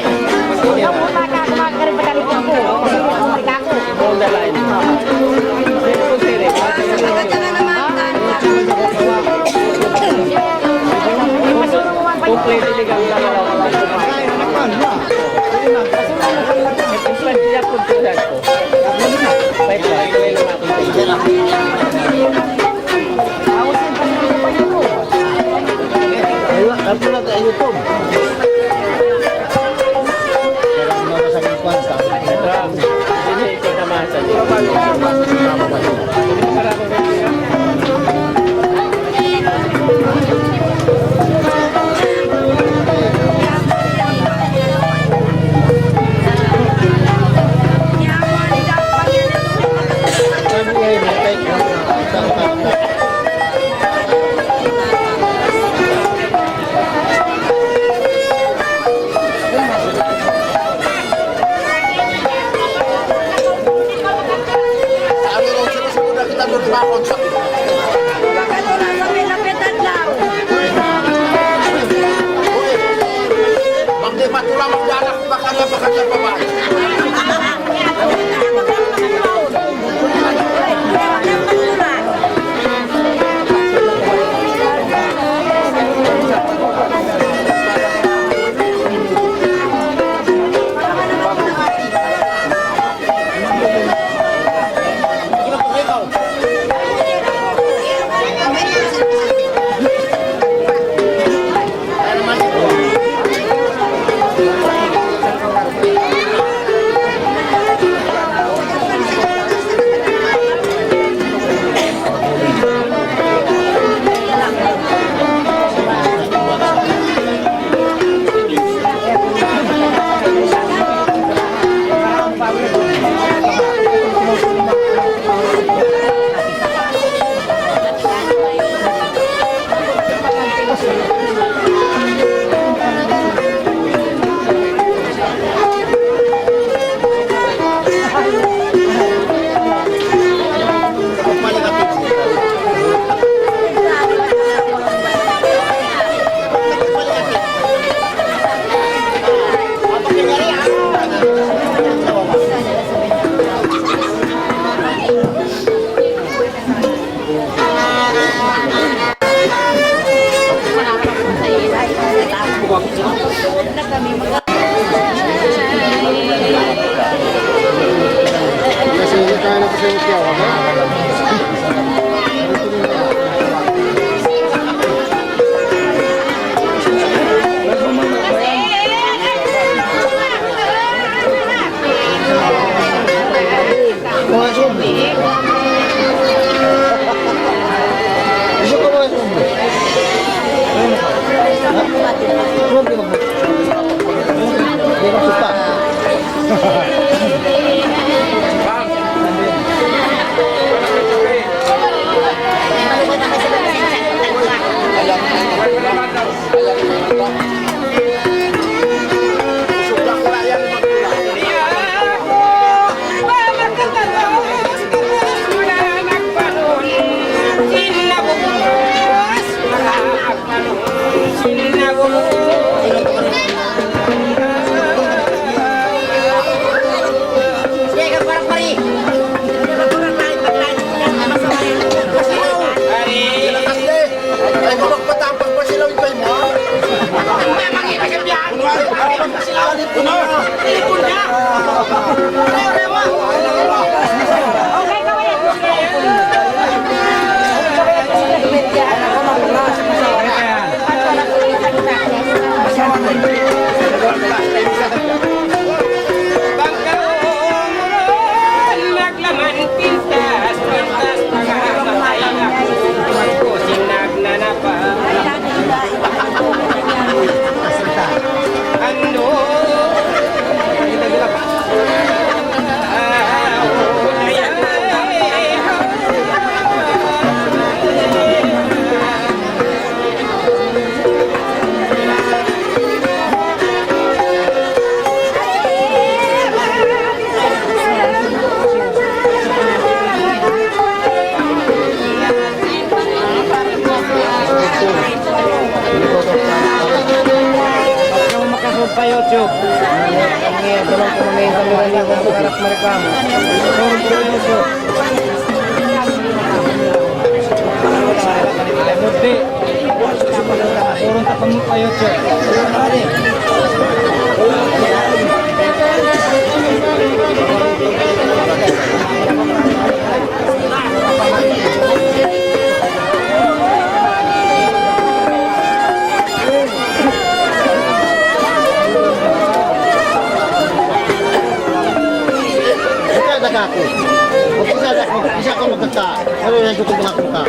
Kamu tak akan makan petani kamu. Mereka aku. On the line. Complete illegal lang ako. Explain siya po siya ko. Baik lah, itu yang aku Ayo, aku nak ke YouTube. Sekarang mau pasang iklan sekarang. Ini kita masak. Yung makasod pa YouTube. Ang dalawang kumangayin sa mga niya kung karap mareklamo. Turun po YouTube. Mudi. Turun sa pangmuka YouTube. Ako. Bisa ko magkaka. Ano yung gusto ko makaka?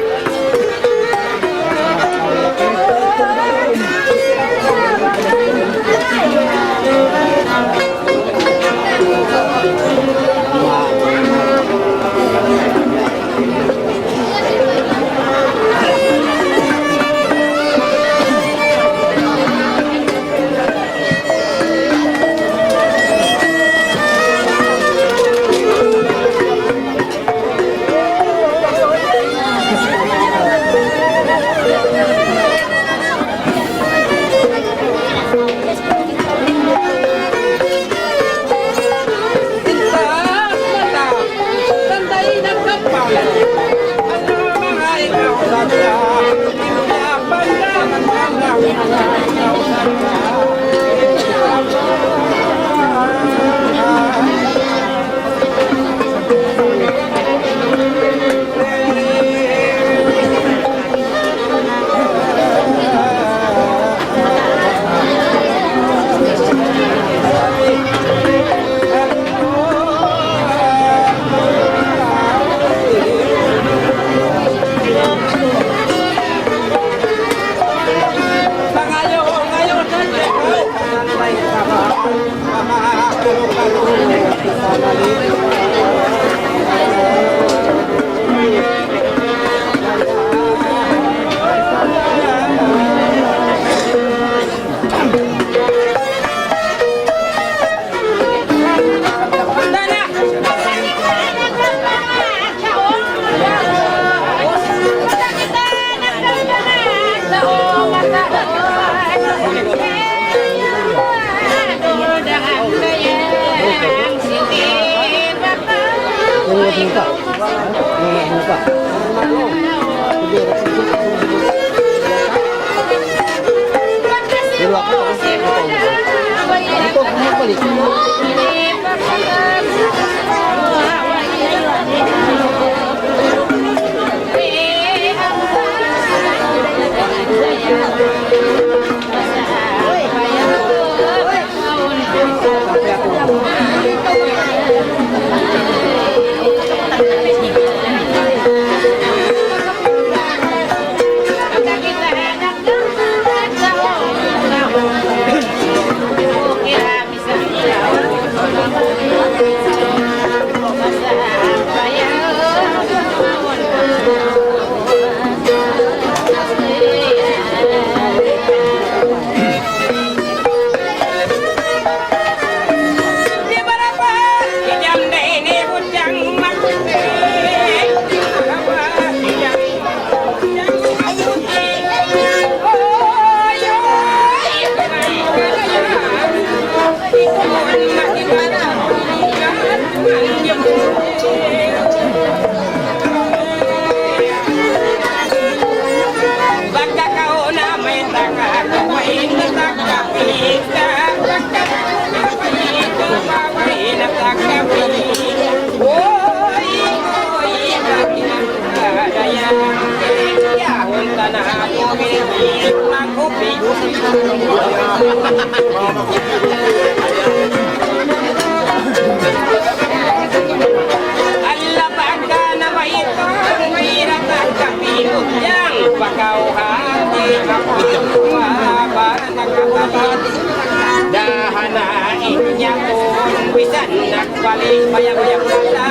Dahanain niya kung bisan nagbalik bayang-bayang sa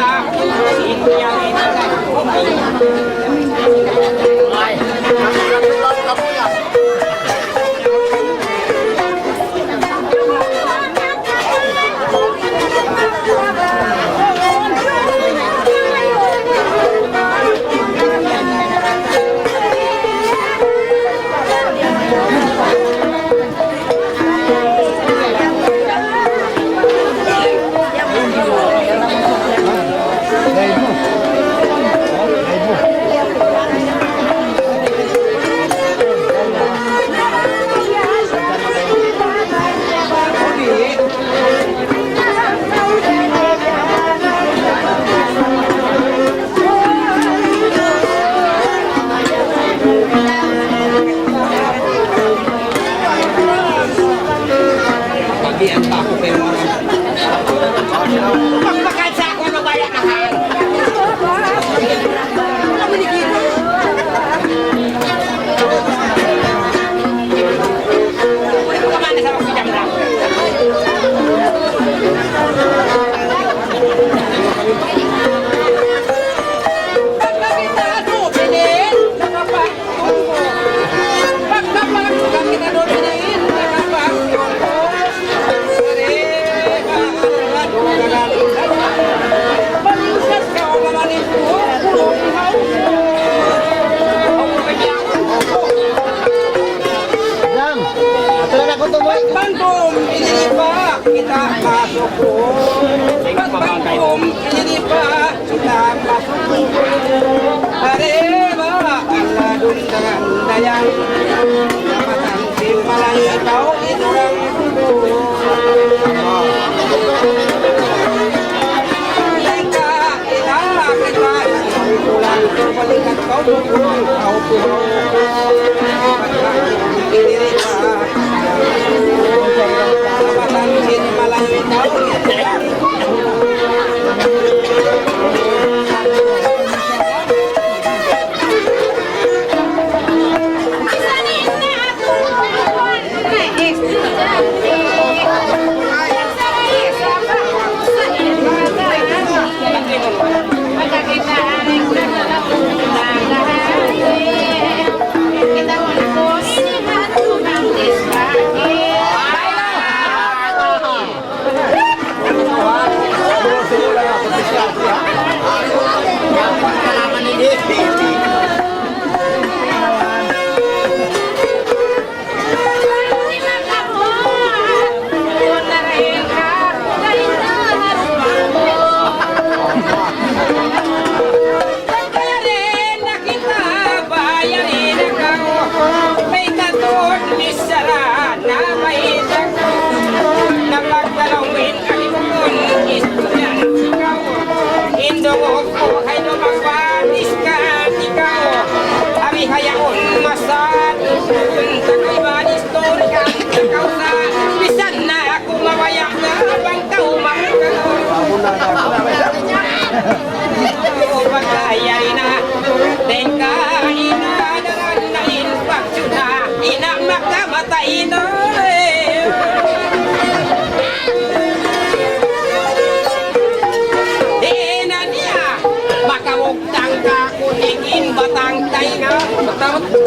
inyang inagan. dundangan dayang Kapatan simpalan ikaw inurang Ika ila kita Pulang terbalikan kau pulang kau Diri Kapatan simpalan ikaw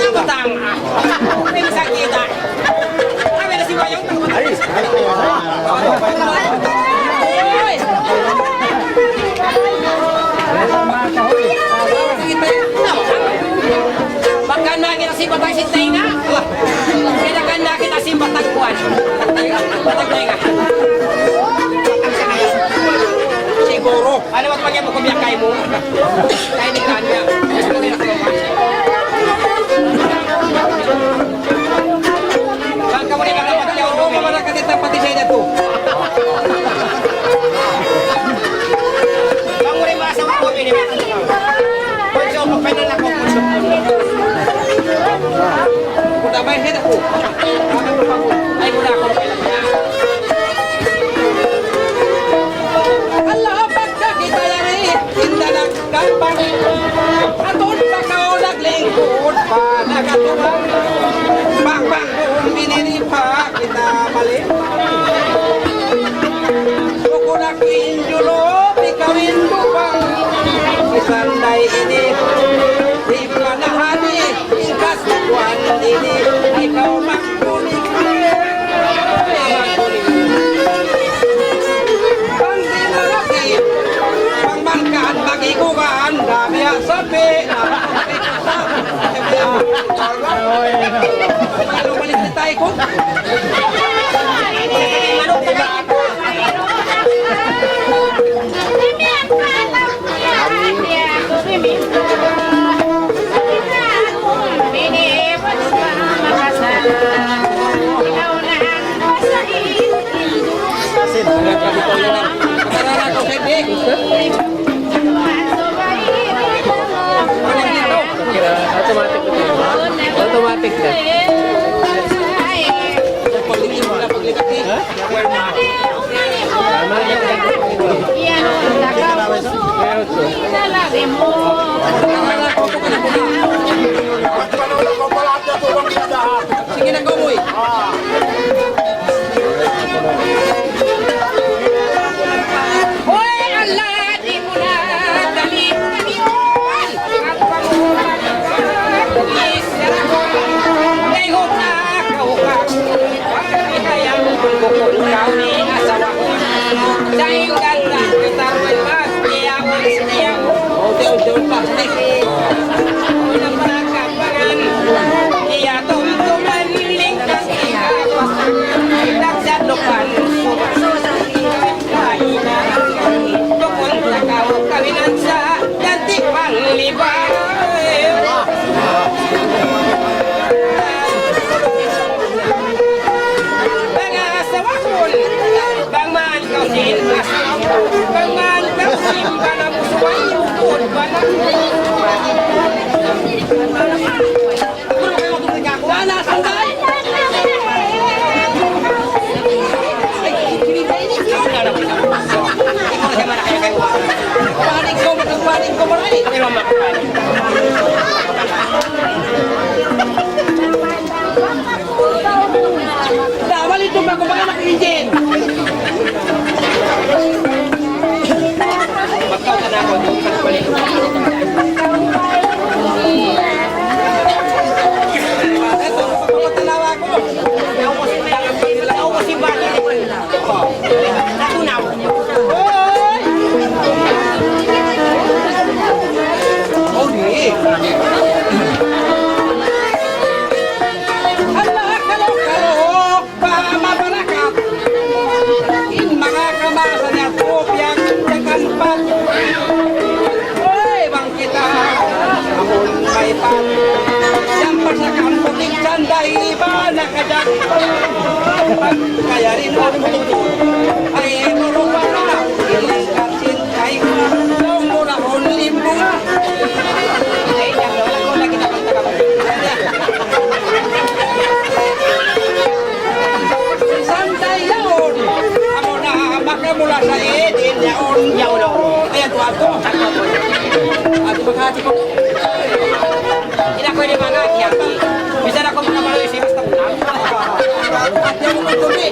Batang, ini bisa kita. Kami nasi bayang. Bahkan lagi nasi batang si Tengah. Kita kan lagi nasi batang kuat. Batang Tengah. Siguro. Ano ba pag mo kumiyak kay mo? Kaya ni kanya. Bang kamu ni kata pati jauh dong, mana kata tempat di saya tu. Bang mulai merasa apa ini? Konsol pemain nak konsol. Udah main head aku. Ayo udah aku main. Allah bakka kita yari, indah nak gampang. Atun pakau nak lingkut, panak atubang. Bang biniripa kita balik Suku nakin julo Bikawin bupang Isandai ini Di panahani Ingkas tuan ini Ikaw magkuling Bang dinalaki Bang mangkaan Bagikukan Dami sapi Kalau balik kita ikut Automatic na. Sige na gomoy. Hoy, Allah, di mo na dali kaniyon. At pangulang ngayon na kaupak. Ikayang bukol ikaw ni asawa ko. Dahil ganda, kitarway mas, iyawon siniyaw. Ode-ode pa, unang panakapangan. Iya tumtuman, lingkas ikapasan. Nagsadukan, sumasusang kainan. Tukon sa kawinan sa ganti pang libay. Kaya rin ako ay murong na ilang kasin ay mura on limbong. Ay, wala ko lagi na Santay yaon, amo na baka mula sa edin yaon. Ayan to ato. Ato maghati ko. Ina ko di mana kiyaki. Bisa na ko makabalo si basta pulang. At yung mga tuloy.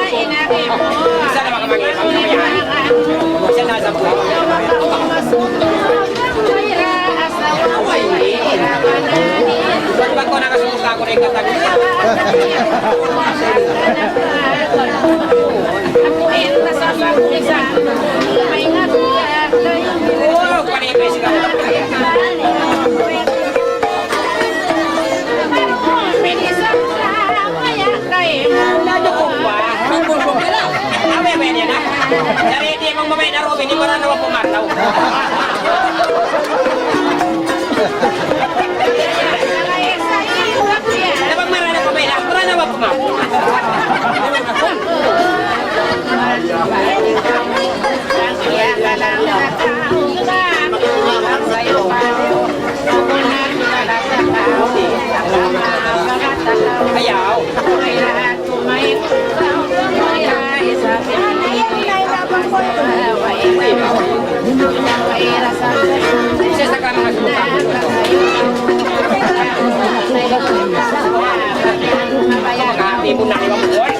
Bisa na makamangin. Bisa na sa buhay. Ba't ko nakasuka ko rin katagin? Oo, panipay sila. Magbumbong ka lang. Awe-awe niya na. Dari hindi mong mamay na Robin, hindi mo na naman pumataw. Napag marana pa ba yan? Mura naman pumataw. Ayaw. Isa sa kami nasuka. Makahati mo na ibang buwan.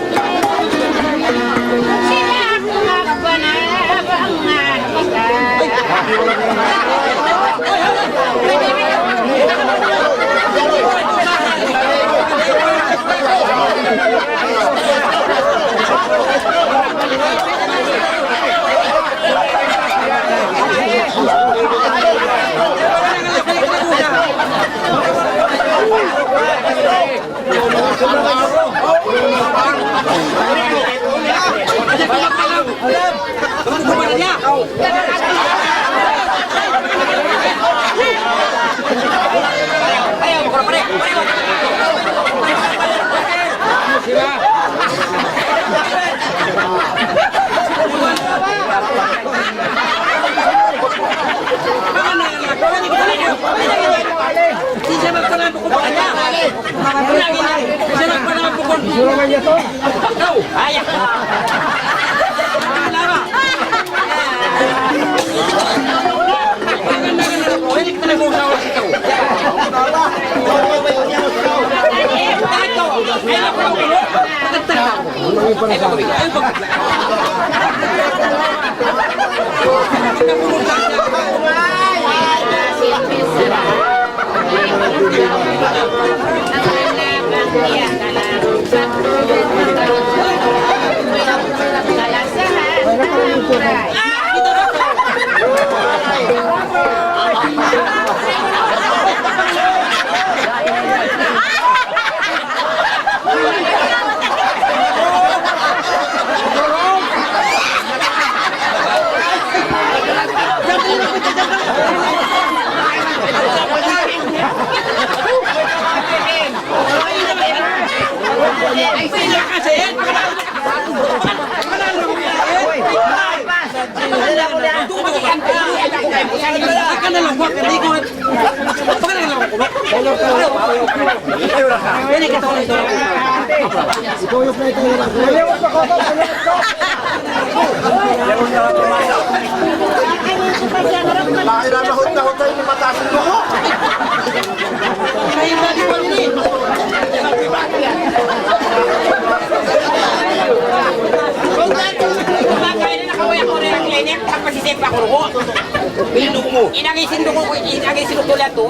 Binuno mo. Inagisin ko tulat to.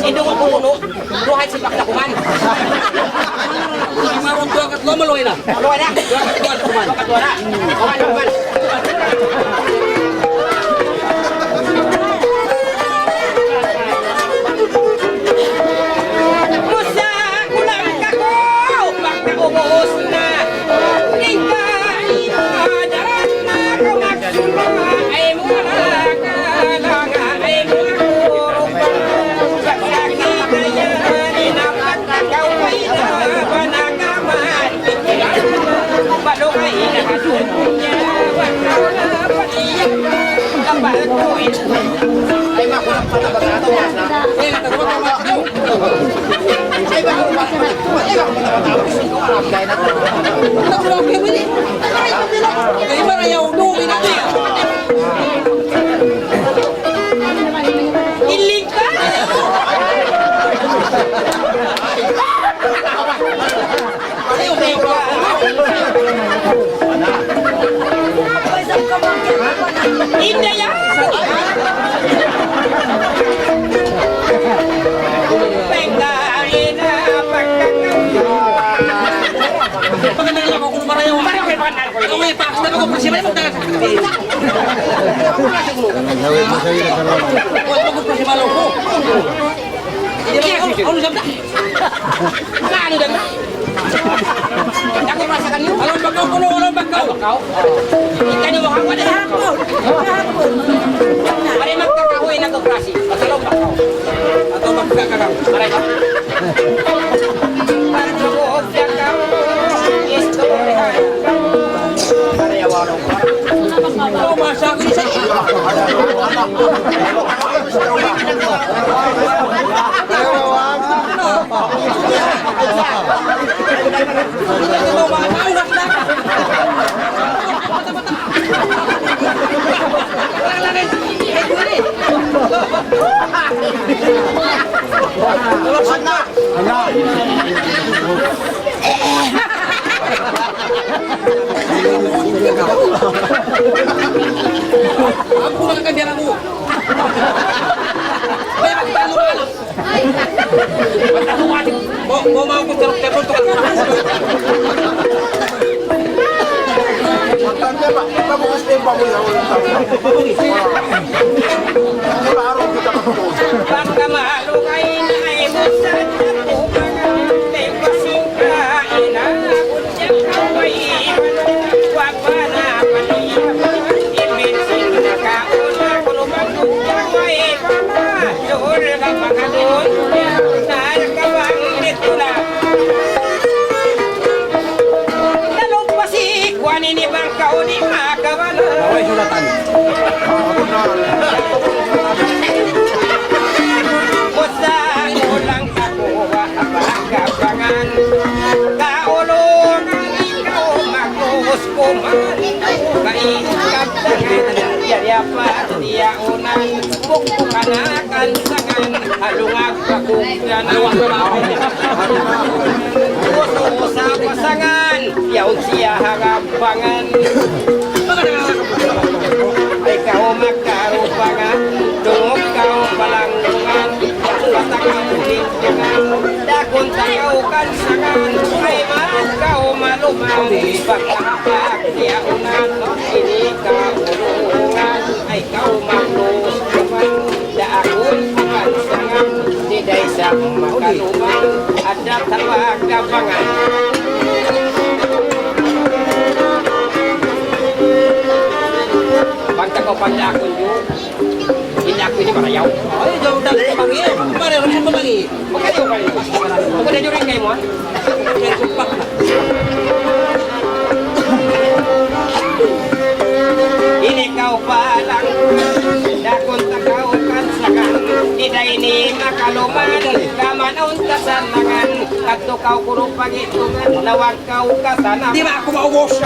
Indong ko puno. Duhay si Pakla Kuman. Marong dua kat lo meloy na. Meloy na. Dua na. Kuman. Indah ya. Aku merasakan yuk. Alon bakau. Ikan yang mau ada hapon. Mari magkakahoy na koperasi. Alon bakau. Atau magkakakaw. Mari ka. Oh, masa aku bisa. Aku akan biar aku. Baik aku tahu mana. Aku wajib. Mau aku telepon tuh. Makanya Pak, kita mau kasih bangun yang baru kita ketemu. Bangka malu kain ay musan aku pangan tepasingka ina kucak kawai wapana paniya imesin nakauna kulumang kawai pana jor kapangadon narkawang ditula nalupasi kuan ini bangkau di makawana Away sulatan. Usang ulang ako apagapangan kaulungan ikaw magkuskuman kaikap tangan yariapat tiyaunan bukbukanakan sangan halungag pakugyan puso sa pasangan yaw siya harapangan ikaw magkarupangan dungog kau palanggungan patangang lintungan dakon takaw kansangan ay magkaw malumang pagkapak tiyaunan ini kaulungan ay kau magluskuman daakon kansangan diday sa makalumang ada tawag gapangan bangka kau pandang aku yuk ini aku ini parayaw ay jauh dari pangi mari harus pangi makanya kau aku dah juring kayak mon kayak sumpah ini kau palang dakon takau kansakan tidak ini makaluman kaman untasan langan kato kau kurung pagitungan lawag kau kasana di ba ako maubos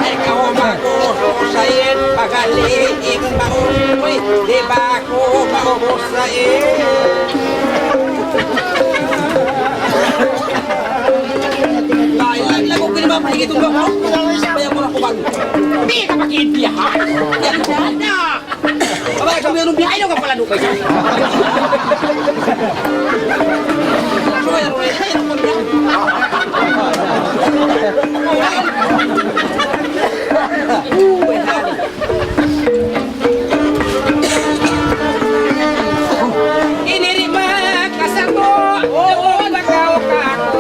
ikaw makuhusayin pagaliin maumay di ba ako maubusayin Sige, tumba mo. Kaya mo na kuban. Hindi ka makiindiyahan. Yan na. Abay, kami anong biyahe ka pala nukay. Roy, yan ang pagyan. Inirima kasamo, doon bakaw ka ako.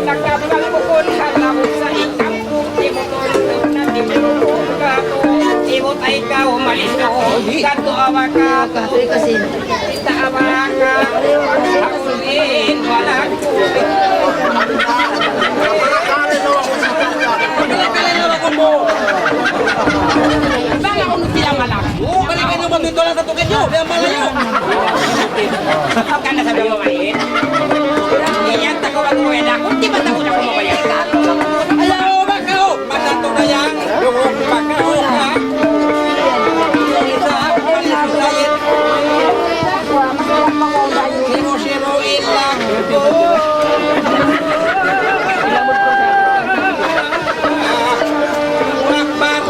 Nagkabal mo ko halap sa ikang timutol na timutol ka ako. Timut ay ikaw malito, kanto awa ka ako. Kita awa ka, ako rin walang tubig. Kailan ako mo? Bang ako nung silang malak. Balikan nyo mamito lang sa tukit nyo. Bilang malayo. Ikaw ka na sabi mo kain. Iyan tako ang kuwela. Kung di ba tako na kumabayan ka? Ayaw, bakaw. Manato na yan. Lungog bakaw ka. Isa, palisulayin. Siro-siroin lang. Akbar.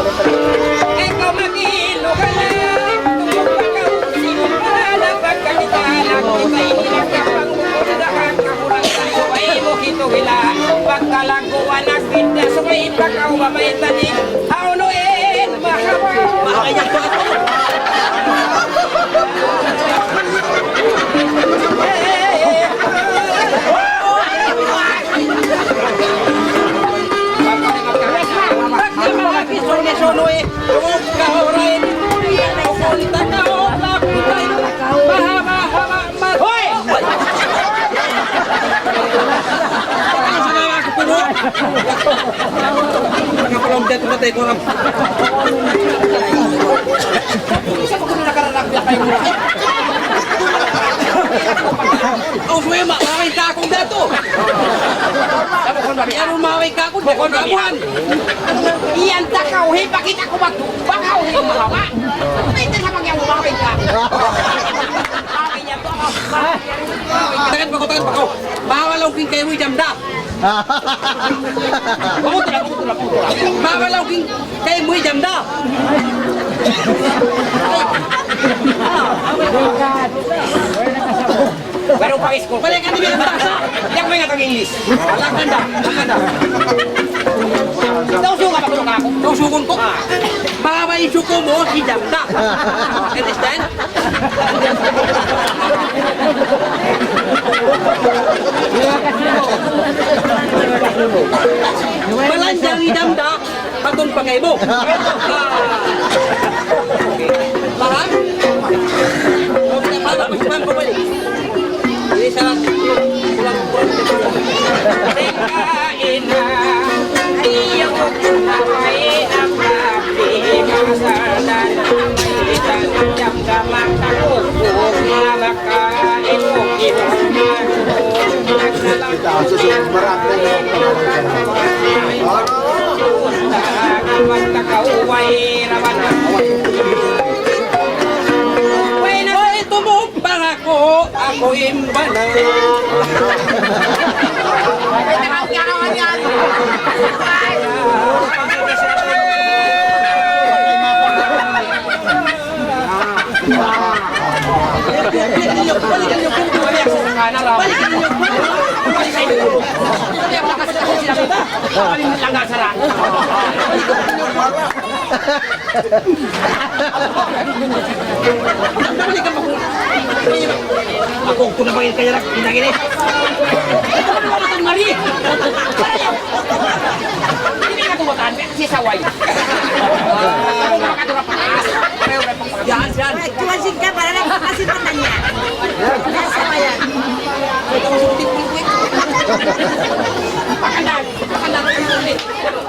Ikaw mag-ilo ka lang. Tumupagaw. Sinumala pagkalitalang. Iba'y nilagkapang bumudahan. Kakurang tayo ay mo hito-hila. Pagkalangkuan ang pinda. Sumay ipakaw mamay tanig. Haunuin. Mahawa. Mahayang ko ito. Oh, suwe maway ka akong dato. Yan umaway ka ako, bukod abuhan. Iyan takaw, hey, bakit ako bakaw, hey, mahawa. Ito sa mga umaway ka. Maway niya to. Tagan pa ko. Mawalaw king kayo mo jamda. Putula. Mawalaw king kayo mo jamda. Baru pakai sekolah. Balik kan dia tak. Yang main atau English. Lakanda. Tahu suka apa kalau aku? Tahu suka kok. Baba isuko mo hijab tak. Understand? Melanjang hijab tak. Patun pakai mo. Paham? Paham ko balik. Ini syarat pulang-pulang Tengkain na Iyo kunaway na papi Masadan Itan jam gamak Takukuk Makain Mungkin Susunod marami. Rawan kakaway Rawan kakaway Tumumpang ako imbanang. Ako kung naman yung kayarak, pinangin eh. Ano ba ito mari? Hindi ka tumatan, si Saway. Ako makakatura patas. Yan. Tuwasig ka para lang kasi niya. Nasa ba yan? Pakanan.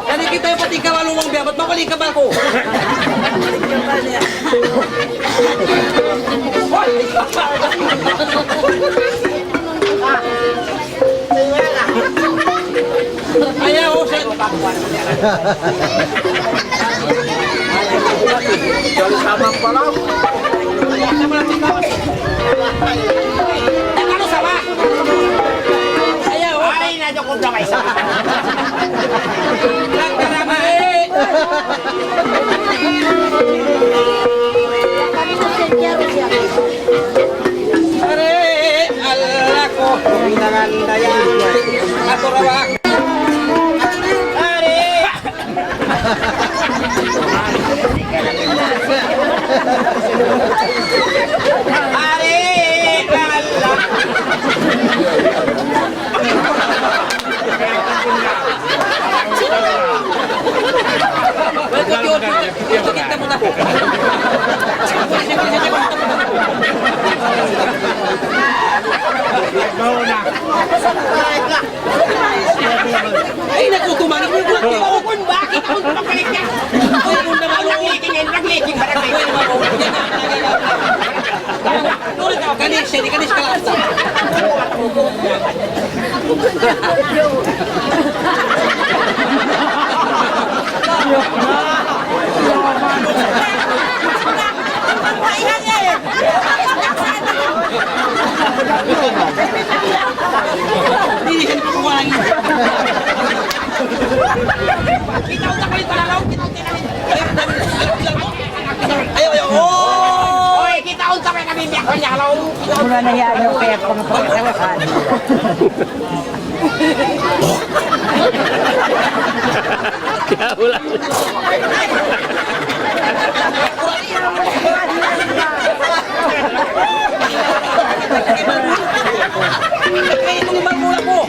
Dali kita yung pati kawalumang biya, ba't mabalik ka ba ako? Ayaw, set. Jadi sama pala. Ano sama? Ayaw. Ay, nadyo ko na kaisa. Nagkaramay! Are, ala ko, pinaganda yan. Ato rawak. Are! Are, ala. Kita mo na. Ay, nakutumangin mo yung bulat ko. Kung bakit kung papalit ka? Kung naman nag-leaking ba nag-leaking? Nulit ako, kanis ka lang. Hindi ka kukuhain. Kita utak kayo talalaw. Ayaw. Oy, kita utak kayo kabibiyak ko niya. Mula na yan yung kaya pang pagkawasan. Kaya wala. Kaya itong ibang mula ko.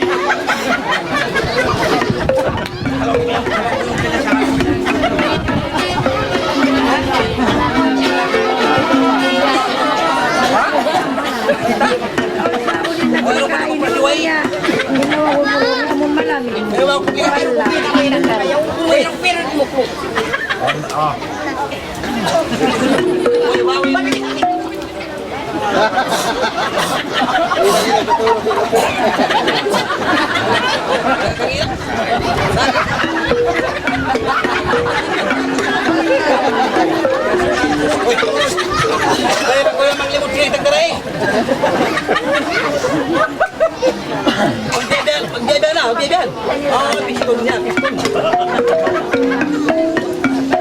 Pagbibiyan! Oo, piston niya, piston.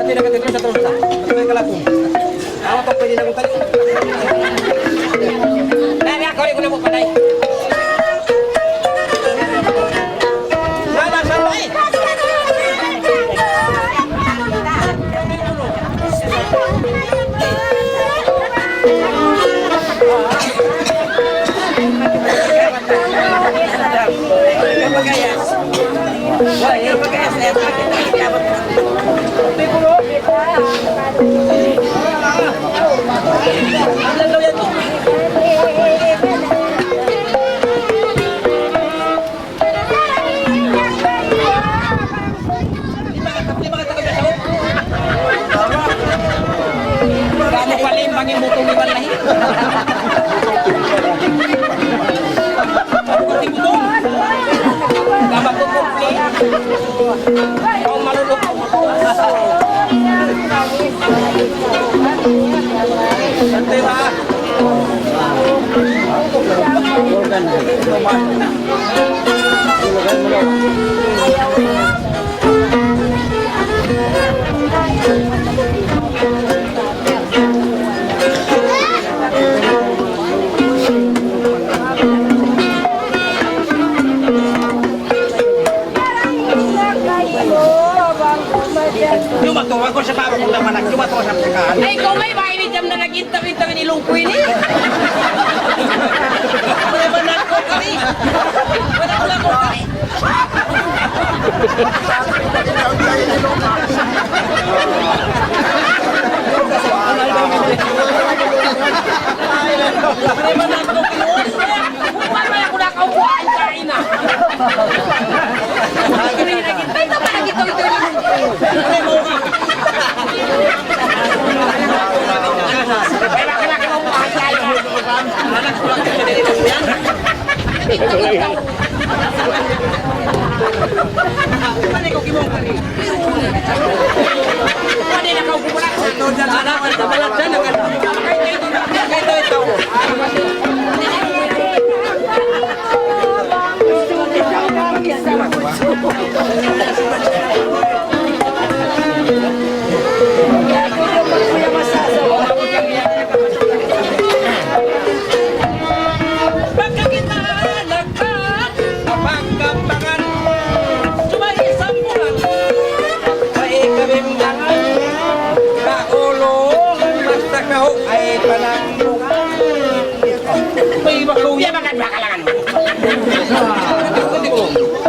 Nakatira sa trosa. May kalakong. Ako pa pwede na kong tali. Nani, ako rin ko na mo patay. Sana, sana eh! Kamu paling bangin butuh ni wallahi. Butuh butuh. Kamu kumpli. Kau maluluk. Santai lah. Cuma tuh aku sebab aku udah mana cuma tuh sampai kan. Ay, kung may bahay ni Jam na nag-interview ni Lungkoy ni. Boleh benar kau kali. Benar kau kali. Boleh benar kau kali. Paano ako nakaupuan kain na? Ito pa lagi ito ni Lungkoy. Mana kau kimong kali? Pwede na kau kumula. Anak tabalat sana kan. Kaya ito. Ito. Dia makan bakalangan mo.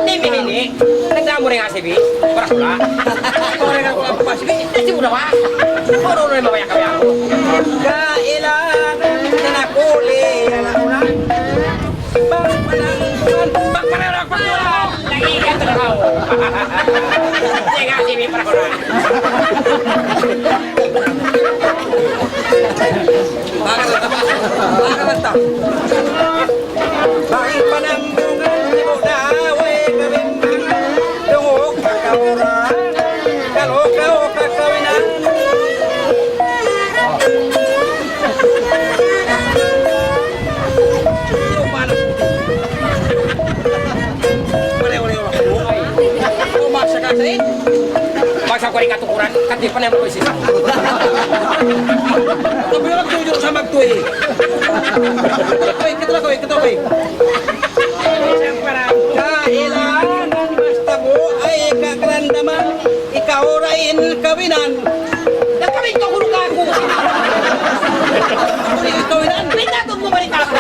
Hindi minili. Nagdaan mo rin nga si B. Para pula. Para nga pula pa si B. Hindi mo na ba? Puro na yung mamaya kami ako. Kailangan na nakuli. Pagpanang Nag-iigat na ako. Hindi nga si B. Para pula. Bakit panambungan di mo naway kabimbang dungog kakauran kalokaw kakawinan yung paano wala umaksa ka sa'yo magsa ko rin katukuran kasi panambungan ko isisa tapi orang jujur sama tuh. Ketoy. Kailangan basta mo ay kakarandaman, ikaw rain kawinan. Nagkawin ka kulong ako. Ako rin kawinan. Pinatog mo balik ako.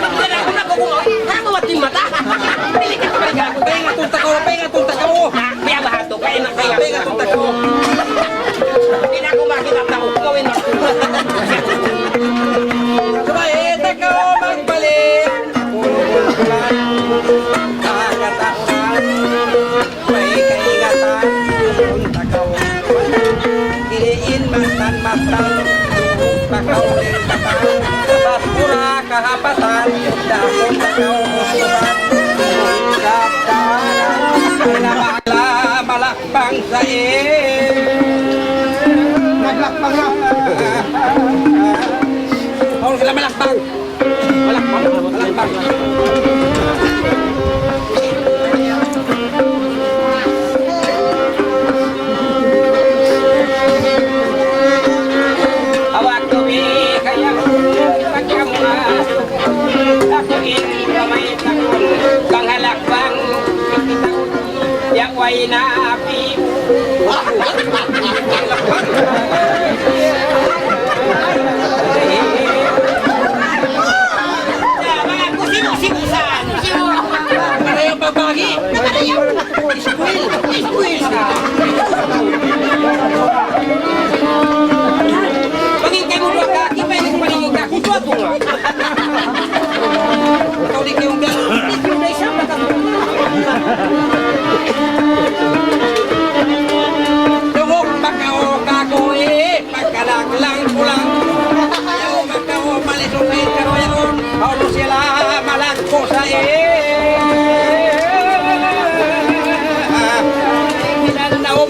Hindi ako nakukuha. Kaya mawati mata. Pili ka balik ako. Penga tunta ka mo. Kaya bahato. Penga tunta ka mo. Hindi na ako makita ako. Gawin mo. Sabay, ka magbalik. Puro-puro-pulan. Kakataunan. May kaingatan. Tunta ka mo. Iliin matan-matan. Pakauling batang. Basura kahapatan. Dahon takaw musutan. Malakbang sa Malakbang na. Ano sila malakbang? Malakbang. Awak tuwi kaya pagkamu aku ini ramai takun kang halakbang yang waina api aku sibuk-sibukan ada yang berbagi ada yang iskuil pagin kayo dua kaki pengen paling kaki suatu kau dikiunggan dikiunggan siapa kamu Tungok makao kakoe pagkalaglang pulang ayaw makao malisupin karoyaon paulo sila malagpo sa Kinanaom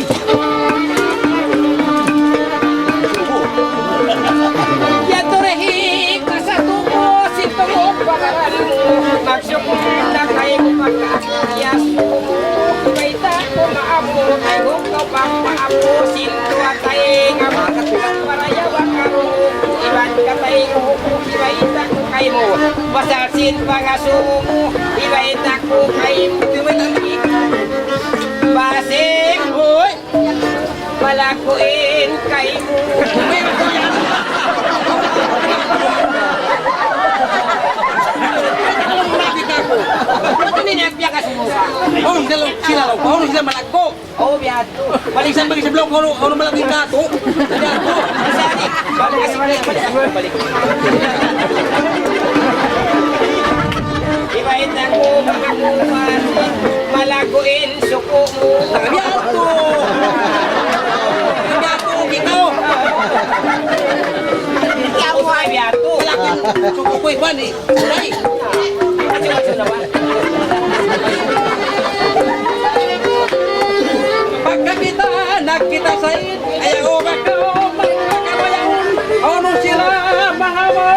Yaturehi kasatuko si tungok pagaran magsukong nakay mo pagkakiyas Baita ko maapo ay hukaw pang maapo sinto at ay nga makatulang paraya wakaro iban katay ko ibaita ko kay mo basasin pangasumo ibaita ko kay mo basing hoy malakuin kay mo Ba't ninagbiya ka sumuka? Oh, sila lang. Oh, sila malagko. Oo, biyato. Balisan bagi sa blog, ano malaging kato? Malagko. Masari. Balik. Ibait ako, makakuman, malaguin, suko mo. Biyato! Biyato, ikaw! Ikaw ay biyato. Malaking suko ko iban eh. Ulay! Kasi na ba? Pagkakita, nagkita sa'yo, ayaw ka magkakabayan. Ano sila mga mo?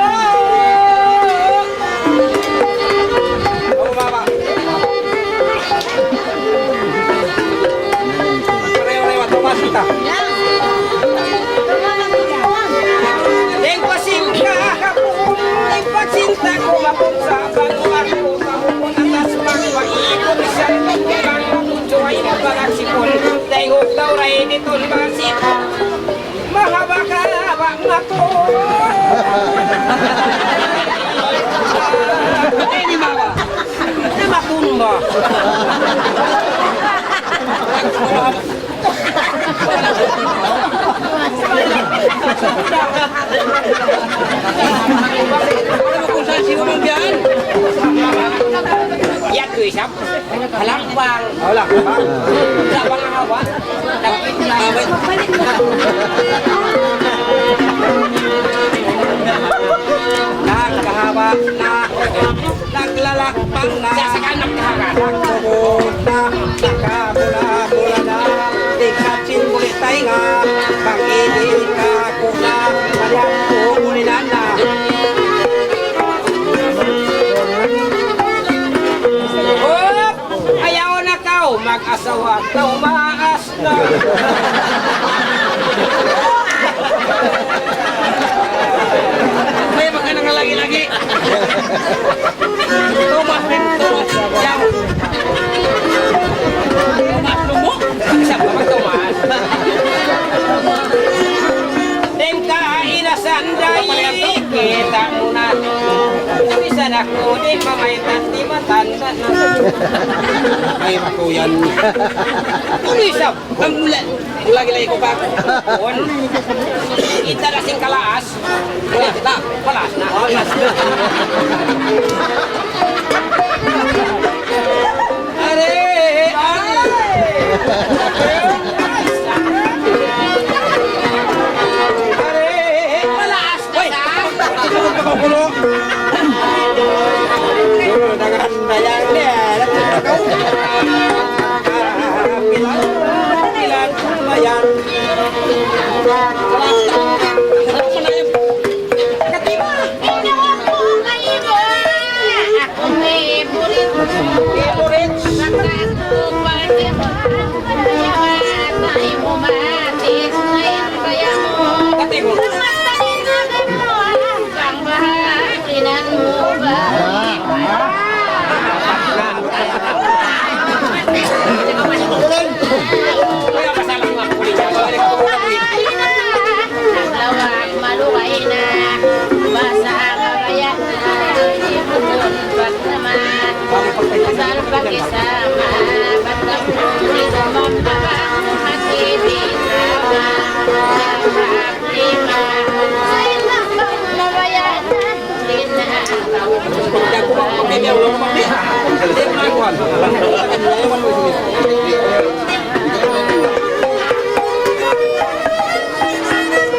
Oo, baba. Pareho-reho, tumas kita. Nagpasinta ako, nagpasinta ko mapunsabang ako kamupon atas pangwaikong isang pagkirang mapunso ay nabagasipon dahil huktaw ray ditong basipon ako. Ini mama. Ini makumba. Alam mo kung saan si Umang diyan? Yan ko isap. Halakbang. Halakbang. Halakbang ang hawa. Nagkahaba na naglalakbang na sasakan nagkahaga nagtubod na nakabula-bula na ikatsin ulit tayo nga pag-ibig ka ko na malyang umulinan na Hop! Ayaw na kau mag-asawa na umaas na may magandang lagi-lagi. Tumas din, tumas. Yang. Tumas lumok. Siapa mag-tumas? Dengka inasan dayi kita muna. Bisa ako di pamaitan di matanda na. Ay, makuyan. Tulisap. Ang lagi-lagi ko pa. Kita rasing kalaas. Kita, palas na. Are, palas na. Sunod ka papulo. Sunod ang handayang niya. Pilan kumayan.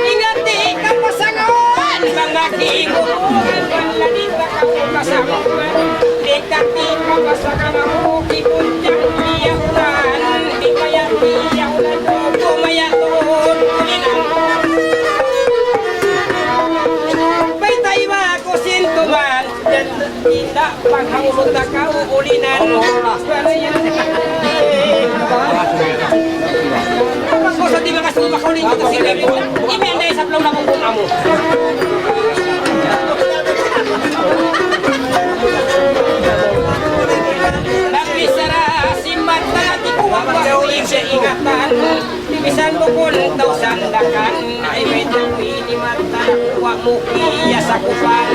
Ingati ka pasangawan mga kinguhan panlanita ka pasangawan Ingati ka pasangawan kipunjang iyakulan di kaya iyakulan kumayatun kulinan Baitay ba ako sintuman dan tidak panghangulot na kauulinan Kapag sa di ba kasi makaulit ito sinabi mo Imenday sa plong na kung amo Napisara si mata di kuwag wawin siya ingatan Bisan mo kung daw sandakan Ay may tawi ni mata Kuwag mo iya sa kupan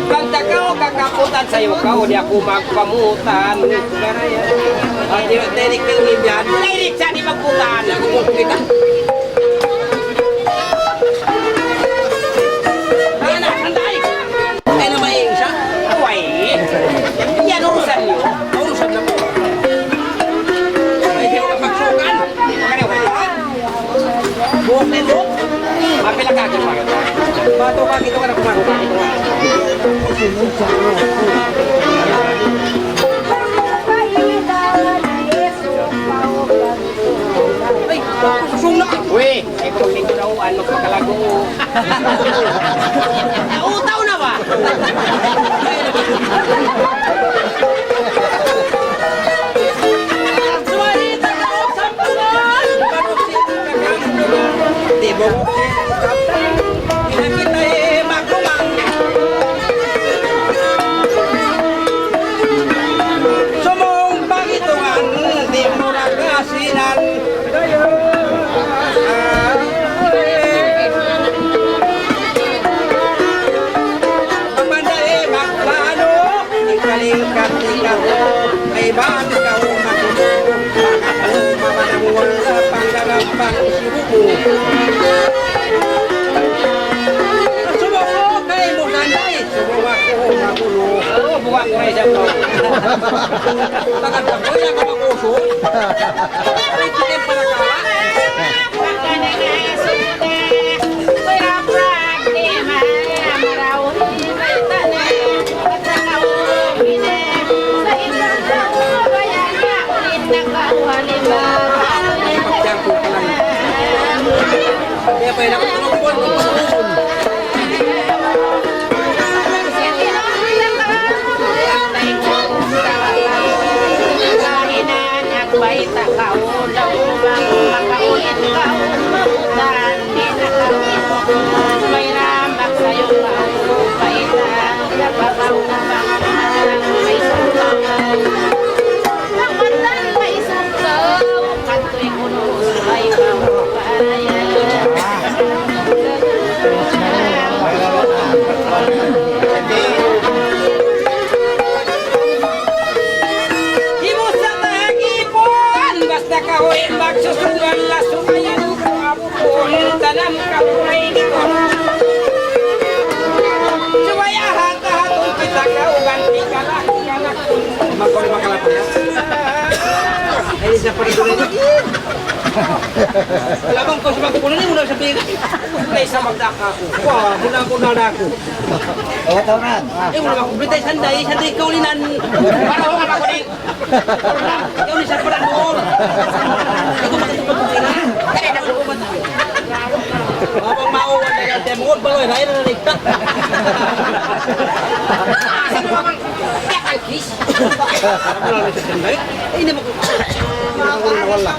Kanta kau kakaputan sa'yo kau di ako magpamutan Di ba terik ng ibyan? Terik siya di magputan Ako mo kita Anak, anday Ay na maing siya? Uway Yan urusan niyo Urusan na po Ay di ko kapagsukan Magkano ka? Buhok na ito Mapila kagin pa Bato ka dito ka na kumarukan Ay, susuna Uy, ay kung dito na uwan magpakalago Utaw na ba? Sumarita ka o sampulan Di mo Pinakita magkumang Sumong pagitungan Di mo nakasinan mo. Subok ko kay mo sanday. Subok ako magulo. Oh, buwak ko siya ko. Tagal ko ya ka makuso. Ay, kitin para ka. Kaya pa yun ako tulungan mo tulungan. Magsusunod la sumayan ko abukol dalam kapuray ko. Sumayahan tahaton kita kaugan tinggalak anak magkori makalat ya. Ay siya pa rin doon. Labang ko sa magkukunan ni muna sabihin. Play sa magdaka ko. Wah, muna ko nadako. Oh, tawanan. Muna ko play sanday kaulinan. Para ko ka ko din. Yung isa pa rin doon. Abang mauwan na yung temod, baloy, raya na naligtat. Sino abang tekal kiss? Wala na siya sanday? Eh, hindi mo ko. Wala.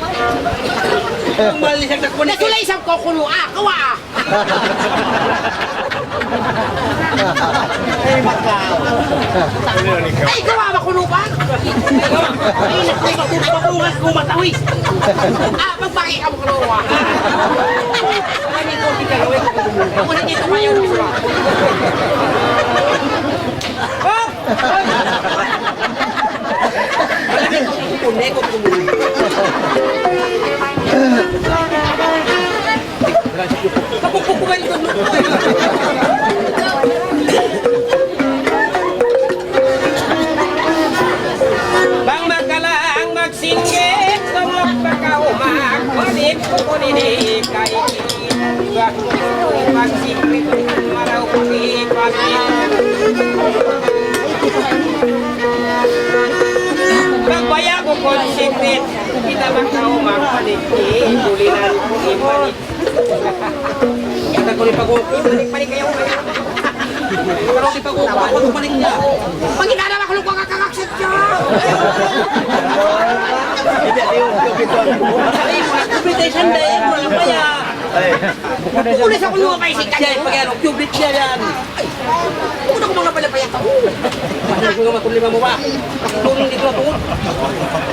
Ang malis ang takbo. Nasulay isang kokulo, kawa! Ay, Macau. Ay, kawa, makulo ba? Ay, nakupakungan ko matawis. Magpaki ka mo kaluwa. Ano ito, hindi ka gawin. Ako na dito kayo. Oh! Alam mo, kukunin ko kukunin. Kapupukubay ito. Bang magkalang magsinggit, tumok pagkaumak, kulit ko kunini kay magsinggit, maraw kulit pagkaumak. Magbaya ko konsikrit, kita magkaumak, panikit, kulinan ko imanit. Kita ko rin pag-uwi, panik kayo kayo. Pero di pag-uwi, ako tumanik niya. Pag inanam ako lukang kakaksit siya. Ay, competition day, walang maya. Pulis ako luwa kayo si Kanya. Pag-ano, cubit niya yan. Ay, puno ko mga palapayat ako. Paano ko nga matulima mo ba? Tulong dito na tungkol.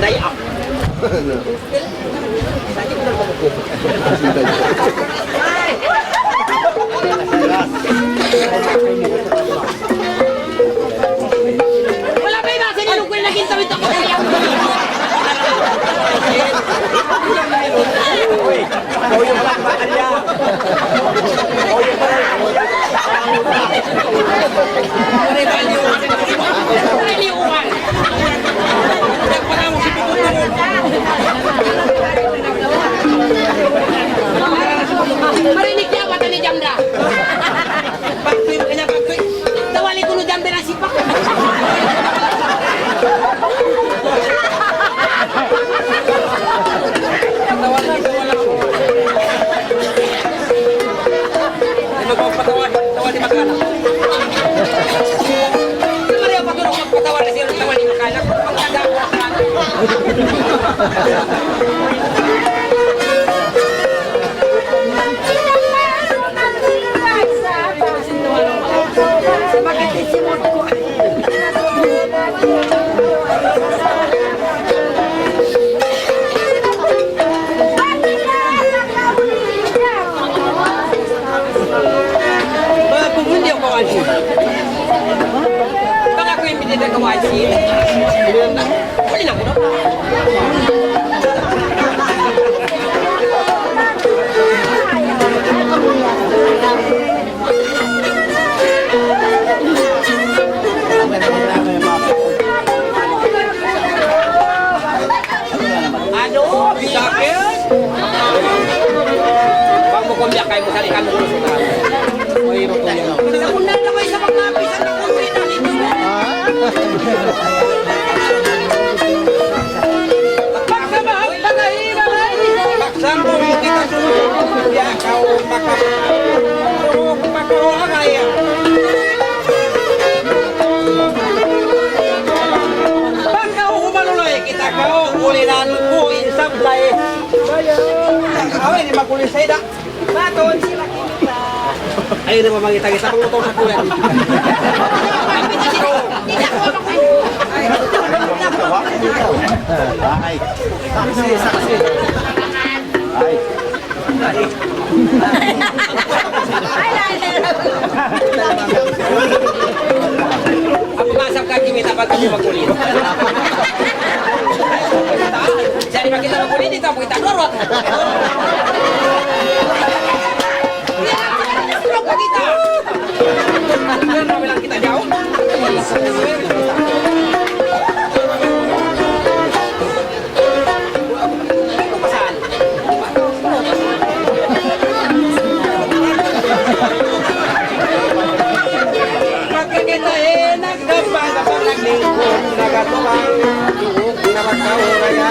Day up. Sakit ko lang pagkukup. Wala pa yung nasa nilugwil na gintawit ako. Ikaw yung palakpakan niya. Ikaw yung palakpakan Marinig niya, wata ni Jamda. Pagkuy mo kanya, pagkuy. Tawali ko no Jamda na sipak. Tawali ko wala ko. Di magpapatawa, tawali makana. Di ba rin ang patulong magpatawa na siya, tawali makana. Pagkada ko makana. Baka ko yung pinita kawaji. Huli na ko na. kayo mo sa ikan mo sa Oy, ro to yan. Sa una na may sa mga bisan na kuwi na dito. Pagsamahal na nahira na. Pagsamahal kita sunod. Ya kau makakaya. Pagkau humaluloy kita kau ulinan ko insabday. Awe ni makulit sa ida. Baton sila kita. Ay, di ba mangita-kita pang motor sa kuya? Ay. Saksi. Ay. Ako masap ka kimita pag kami makulit. Jadi makita makulit dito, makita lorot. Kita. Kenapa bilang kita jauh? Maka kita enak dapat naglingkod, nagatuang, pinabakaw kaya,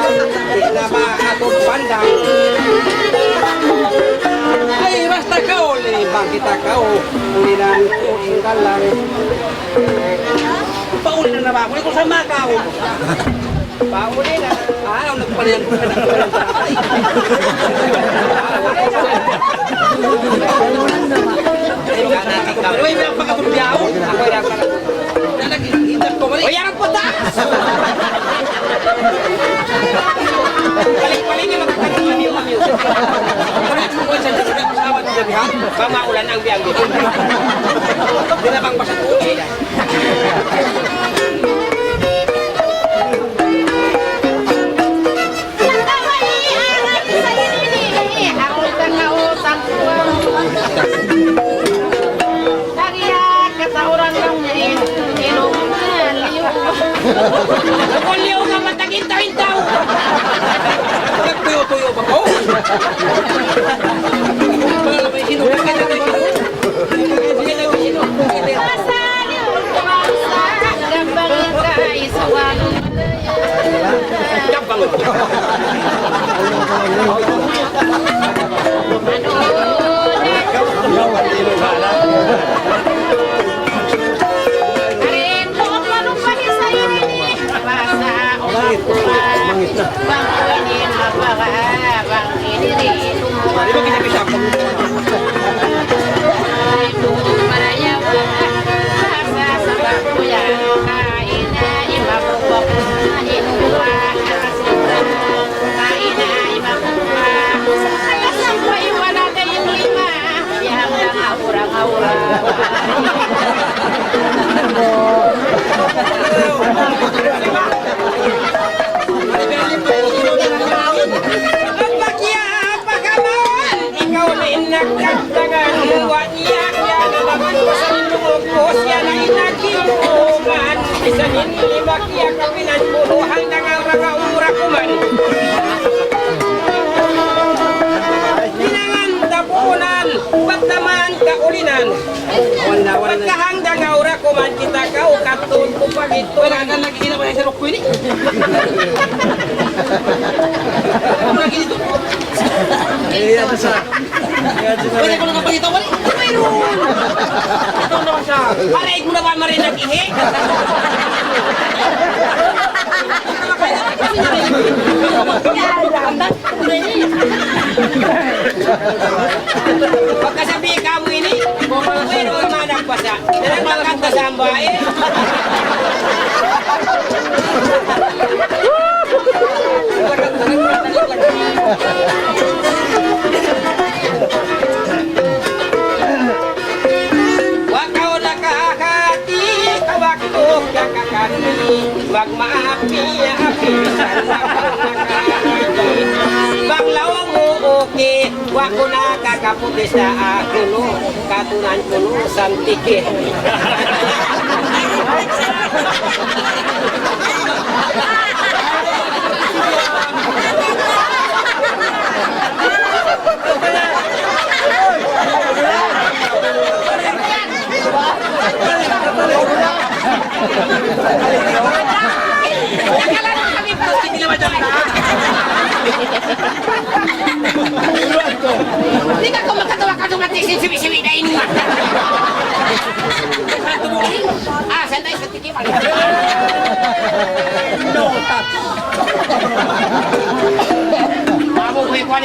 pinaba atong pandang. Ay, basta kau bang kita kau ulinan ko ingkalan. Pauli na ba ako? Ito sama kau. Pauli na. Ano nagpalian ko na Pero may pagkatulbiyaw. Ako yung nagkakita ko mali. O yan ang puta! Balik-balik yung magkakaroon ng music. Kung saan sa kasama sa bihan, bang maulan ang biyang dito. Hindi na bang basa ko. Kuliw ka matagin-taw-taw! Nagtuyo-tuyo ba ko? Wala may sino. Pagkahanggang aura ko man kita kau katun ko pagito. Wala ka lagi na ba sa rokko ini? Lagi dito. Iya sa. Wala ko lang pagito wala. Mayroon. Ito na siya. Pareig mo na ba marinig ihi? Pagkasabi ka mo ini, pero manak pa siya. Nagkakanta sa ambae. Wakaw nakakati, kawakto kakakati, magmaapi-api sa nakakati. Baglawang mo okay, wako nakakaputi sa akuno, katunan kuno santike.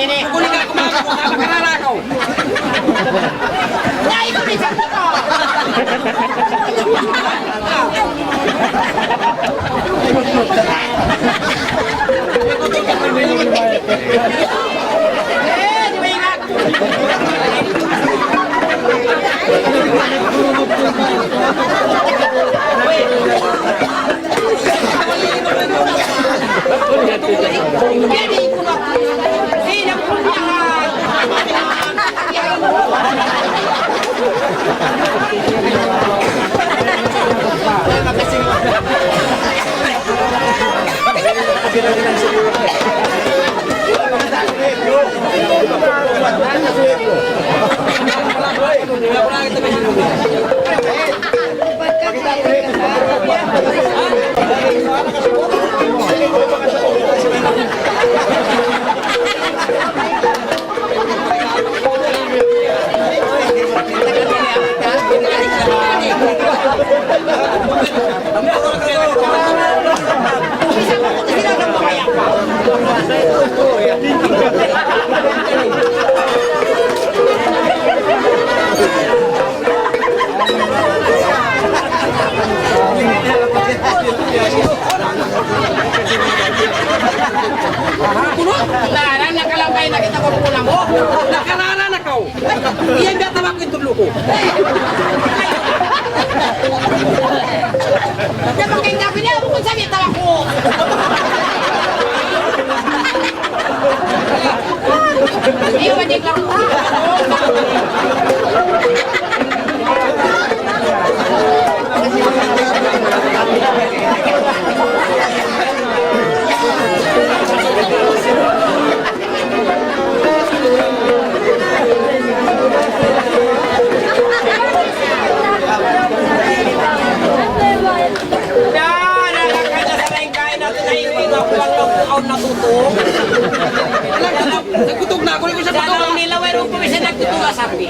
ini. Kukunin ka kumakas kung napakararakaw. Nyai ko rin sa ko. Di ba ingat? Jadi ko na. Sino ko yan? Nakarana na kalangkay na kita ko kulang mo. Nakarara na ka. Iyan biya tabak ko itong luko. Dapat kayo gabi niya, bukod sa niya tawa ko. Iyo, madik lang. Nagkutog na ako rin ko sa Sana pagkakas. lang nila, mayroon pa bisa nagtutuga sabi.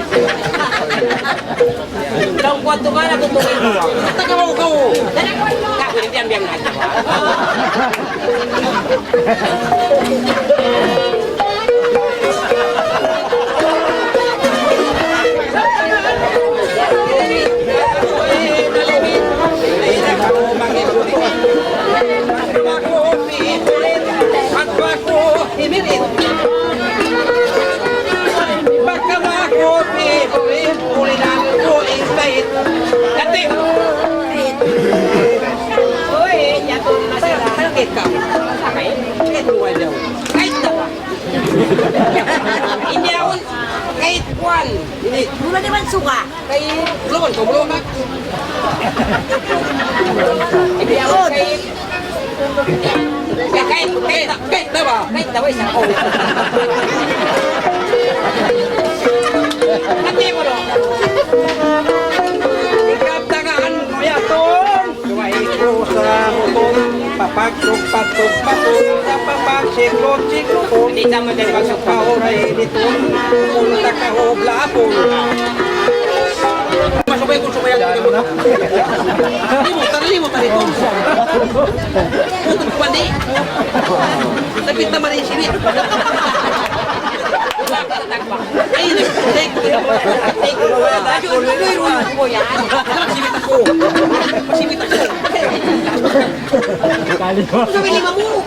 Daong kwanto ba natutugin mo? Taga mo ka. Kako, hindi ang biyang natin. Hindi ako kahit buwan. Mula naman suka. Kahit Belum, kau belum nak. hindi ako kahit Kahit na ba? kahit daway sa ako. Hati mo no? Ikatangan mo yatong. Kuwai ko sa mutong. Papaksok, patok, patok. Papak, siklot, siklot. Hindi tama din Pasok ka oray dito. Punta ka o blapon. Masubay ko sumaya ko na. Limot ito. Putol ko ba di? Tapit naman yung sinit. Ay, take. Masimit ako. Sabi lima mo.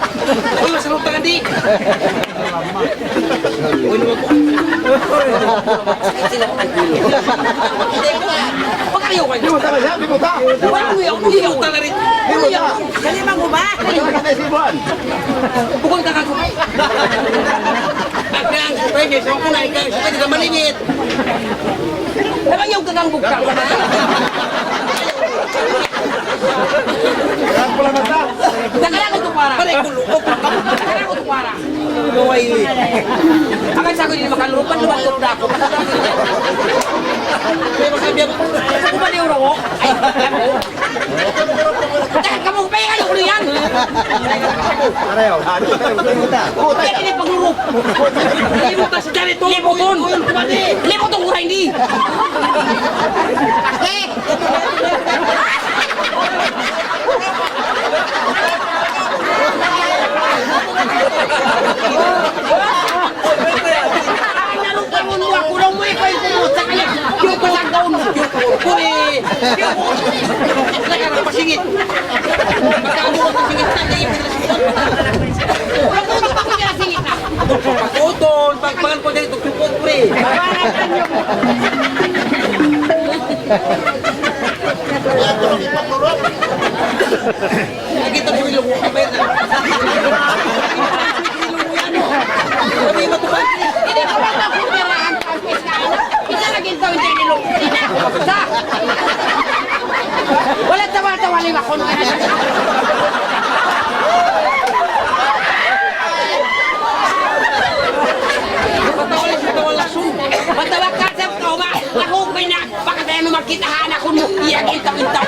Uy, masarap tangan di. Uy, naman ko. Sila ko kanili. Huwag kayo kayo. Limutan na siya, limutan. Uy, utang na rin. Kalimang mo ba? Ito na kay Sibuan. Bukong ka ko. Ang pwede, so kung ay ka, sa kanila malimit. Naman yung gagangbog ka. Yan pula na ta. Nakalang ko para. Pare, kulukok. Nakalang ko para. Gaway. Akan sa ko hindi makalupan. Luwan ko ako. Kaya masabi ako. Kung ba niyo raw? Ay, Dahil kamong pa yung ano yan. Arayaw. Limutan. Kaya ini paglurok. Limutan sa dyan ito. Limuton. Limutong kuray hindi. Eh. po eh. Nagkaroon pasingit. Magkabuot ng singit na, hindi pagpaputol, pagpagan ko dito, tukot po eh. Nakita mo ilong mo kapay na. Sabi mo tuman. Hindi ko lang nakupirahan ang piskain. Pinalagin to hindi nilong. Sa! Wala tawa-tawaling ako nung Patawalin sa tawal langsung. Matawag ka sa trauma. Ako may na. Baka tayo magkitahan ako mo. Iyak intaw-intaw.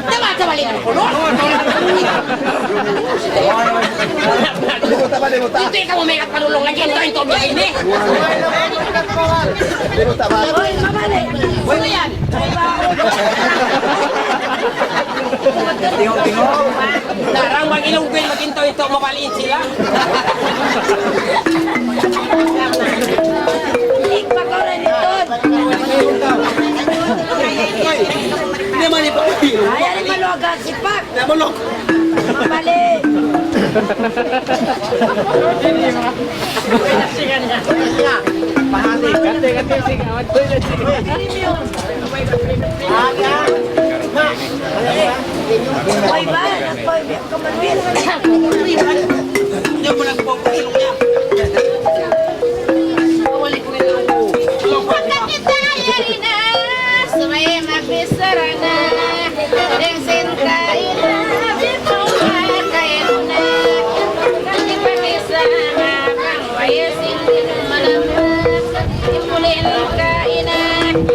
Tawa-tawaling ako no? Limuta ba, limuta? Ito ikaw may katpalulong lagi. Ito ito biya ini. Limuta ba? Hoy, mamali. Sino yan? Narang mag-ilong ko maginto ito, mabaliin sila. Ikpakaw ito. Hindi man ipapahilo. Ayan ni Maluaga, sipak. Namalok. Mali. Kante sigawan ko na sigawan. Hoy ba? Hoy, kamanwil. Hindi mo nagpong ilong niya. Wali ko yung ano. Yung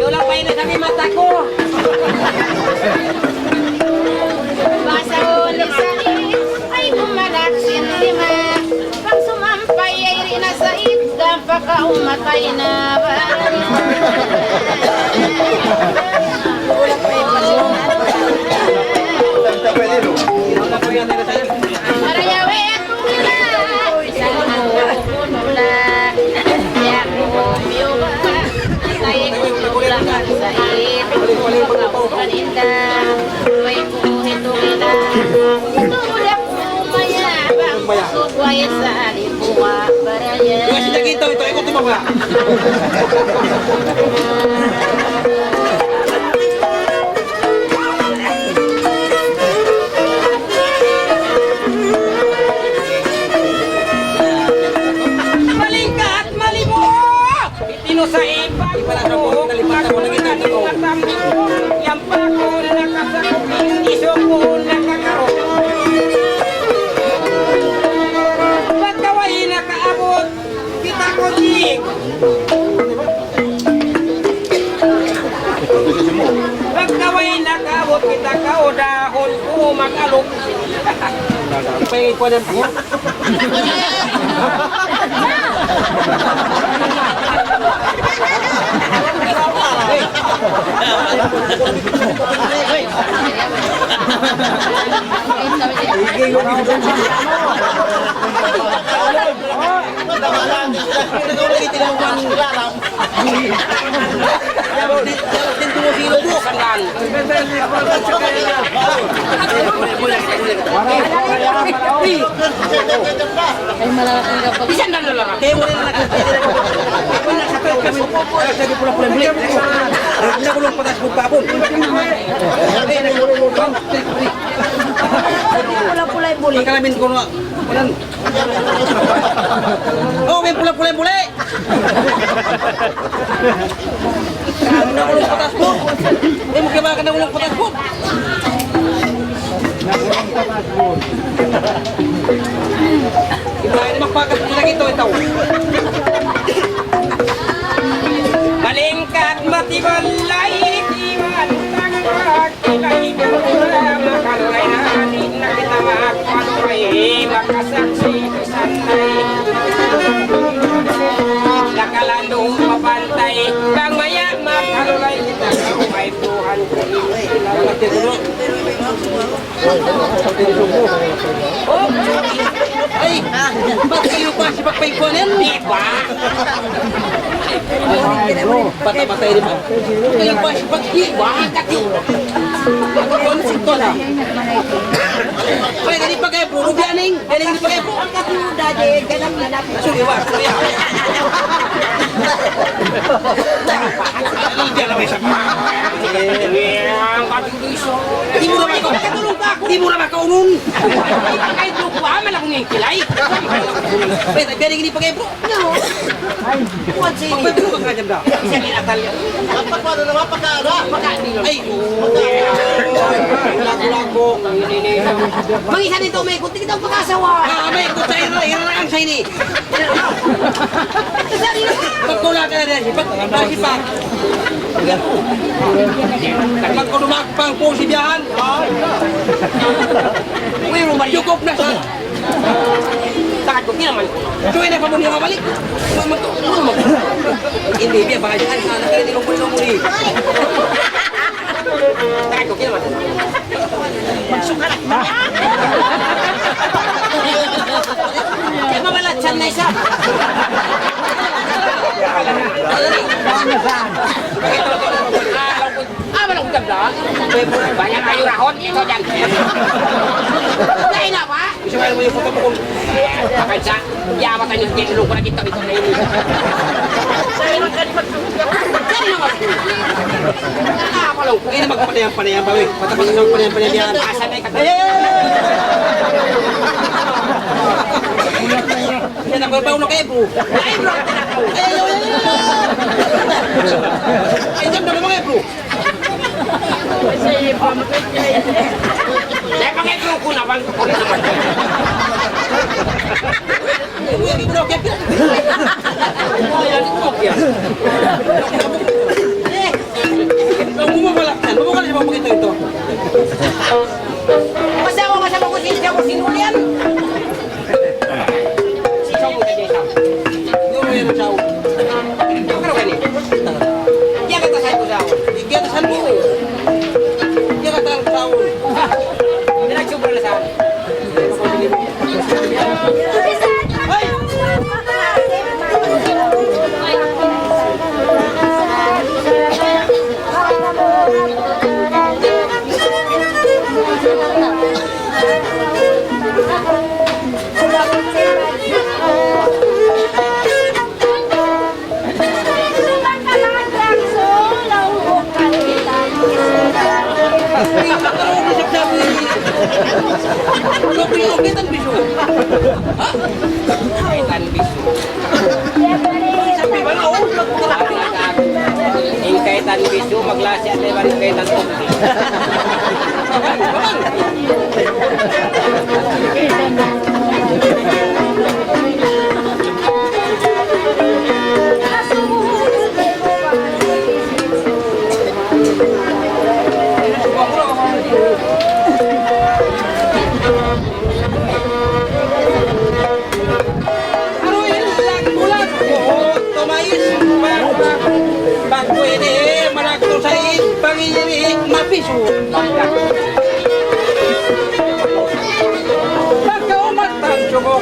lang pa yun sa mata ko. Basa ulit sa ay bumalaksin lima. Pag sumampay ay rinasa itda, pakaumatay na ba? Tanta pwede, no? Marayawe akong ina, isang punula. Yan mo miuba, tayo kulang sa ipin. Kaninda, may kuhito ina. Tulak mo mayabang, sugway sa alibuwa. Baraya. Yung kasi nakita ito, ikot mo ba? Maling ka at mali mo! Itino sa ibang ko, magkunan mo katami ko, yan pa ko nakasakop, iso ko nakakaro. Pagkaway nakaabot, kita ko jig. Pagkaway nakaabot, kita ka o dahon ko mag-alok. Pahingin ko ng po. Bisa nang lang. Kaya mo rin nakikita. Wala sa kayo kami. Sabi pula-pula buli. Hindi ko lang patas magpapon. Pula-pula yung buli. Kalamin ko na. Walan. Oh, may pula-pula buli. Hindi ko lang patas po. Hindi mo kaya ka na ulang patas po. Iba, ini magpakas mo lagi ito. Balingkat matibalay, iwan tangkak, ilay gula, makalay na anin na kita magpaluay, makasaksi sanay. Nakalandong mapantay, bang maya makalulay kita, may Tuhan ko. Ay, ba't kayo pa si Pagpaykuanan? Di ba? Patay rin ba? Kayo pa si Pagpaykuan? Ano si Kola? Kaya gani pa kayo po, rubianing. Gani pa kayo po. Sugi ba? Kuya. Hindi na may sapa. Di mo naman ikaw katulong pa ako. Di mo naman kaunun. Kahit lupa, malakong yung kilay. Pwede gani pa kayo po. No. Pagpapilo ka kanyang da. Isang inatal yun. Ay, lago-lago. Mag-isa nito, may kunti kitang pag-asawa. May ikot sa hiraraan sa ini. Pagkula ka na rin, pagkasipak. Pagkulumagpang po si Biyahan. Uy, rumali. Yukop na siya. Takot ko, naman ko. Tuwi na pa mo niya mabalik. Hindi, Biya, baka dyan. Anak ka rin nilong muli. Takot ko, naman. Kaya mamalatsan na isa. Walang ganda. Banyak kayu rahon, ikaw dyan. Dahil na pa? Gusto mo yung pagkakakong. Bakit sa yaman tayo ng tinulong ko na kita dito na ini. Dahil naman. Ako lang. Ngayon na magpapanayang-panayang pa, matapos na magpanayang-panayang Biyahan. Asa na yung Yan, nagbabaw na kayo, bro. Ay, bro, tinakaw. Ay, jam na naman kayo, bro. Dahil pag ito ko naman, ko rin naman. Uy, bro, kaya pila. Ayan, ito yan. Bumabala siya pag ito. Masama ko siya ko sinulian. Sisaw mo tayo siya. Yung mo yan siya. Ano ka ni? Diyan ka tasay ko siya. Igyan na mo. Igyan ka tayo sa ulo. Pinagsubra na sa akin. Okay, tan bisu. Kaitan bisu. Sabi ba na, Yung kaitan bisu, maglasya na yung kaitan tukti. Bago ini, manakto sa panginig mapiso. Pagkaumatan ko,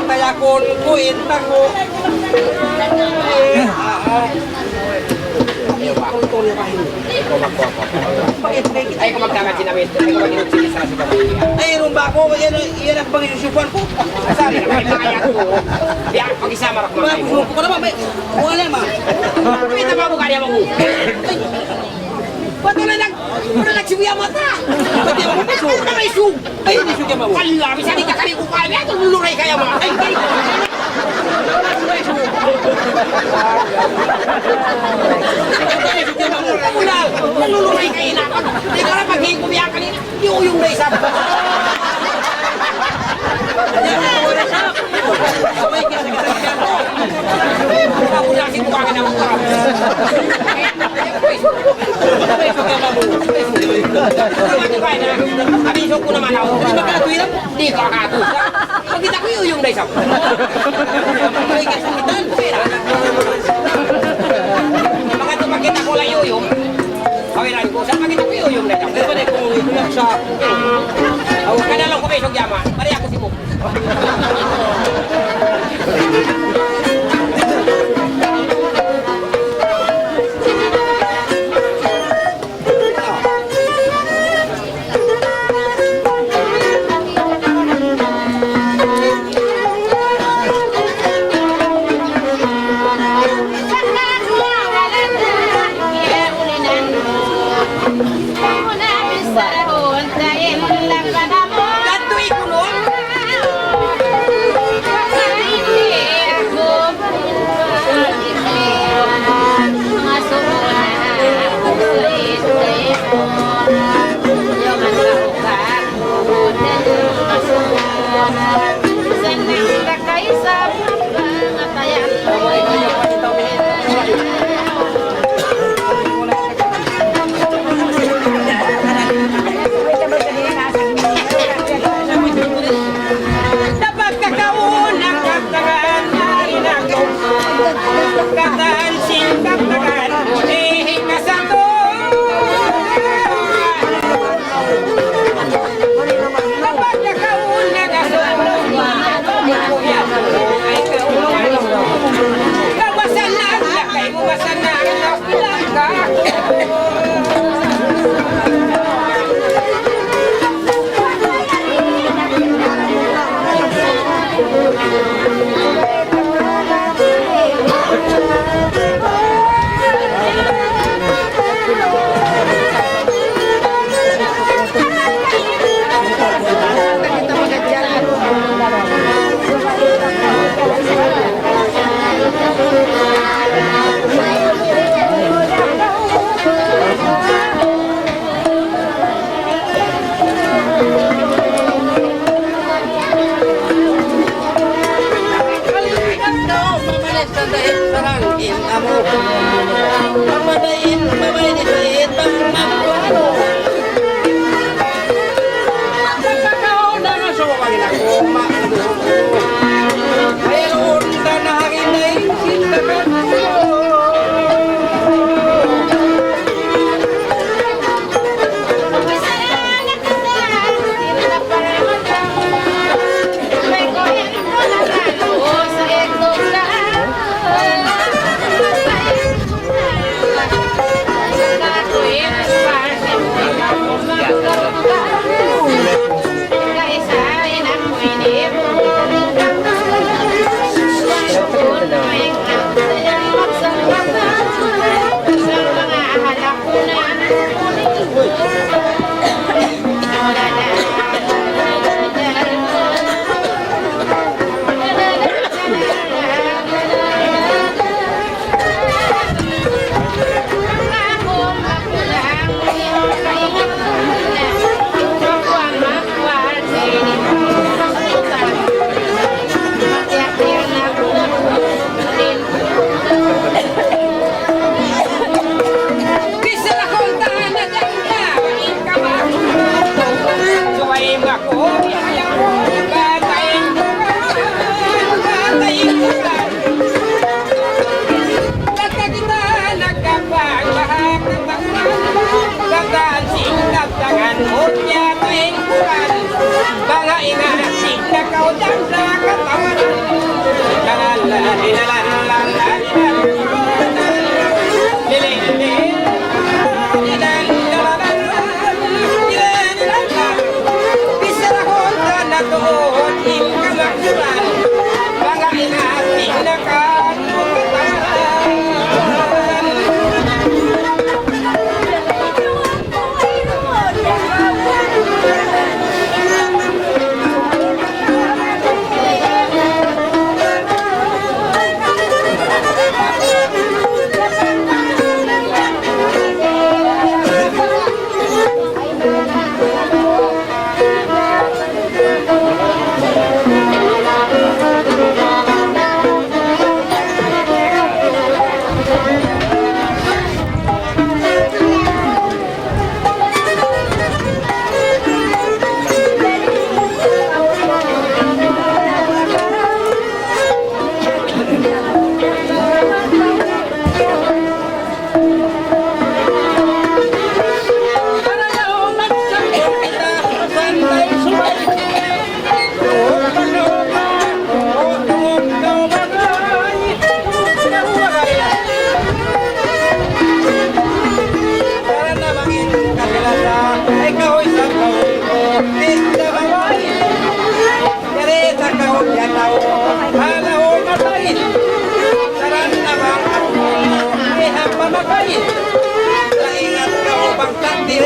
tayakon ko intako. Ay, kung magkakat sinawit, ay kung mag-inutsin sa pamilya. Ay, rumba ko, yan ang pangisusupan ko. Sabi na, may mga yan ko. Di ako, pag-isama rin Mga kusupo ko naman, wala naman. Pwede ba mo kanya mo? Ba't wala nagsibuya mata? Ba't di ako miso? Ano may sug? Ay, hindi siya mo. Ala, bisa di ka kami kukali. Ito, luluray kaya mo. Ay, hindi. Wala, naluluray kayo na ako. Di ko na pag-hingko biya kanina. Yung na isa. Sabay kasi kasi ako. Ako na kasi buwangan ako karap. Abiso ko naman ako. Di ba kakatuwiran? Di ko kakatuwa. Pag kita ko yung na isa. Sabay kasi kitan. Mga ito pag kita ko lang yung. Kawiran ko. Sa pag kita ko yung na isa. Di ba na kung ito sa Aw kada lang ko besok yama. Pare ako sibuk. Datoy kuno.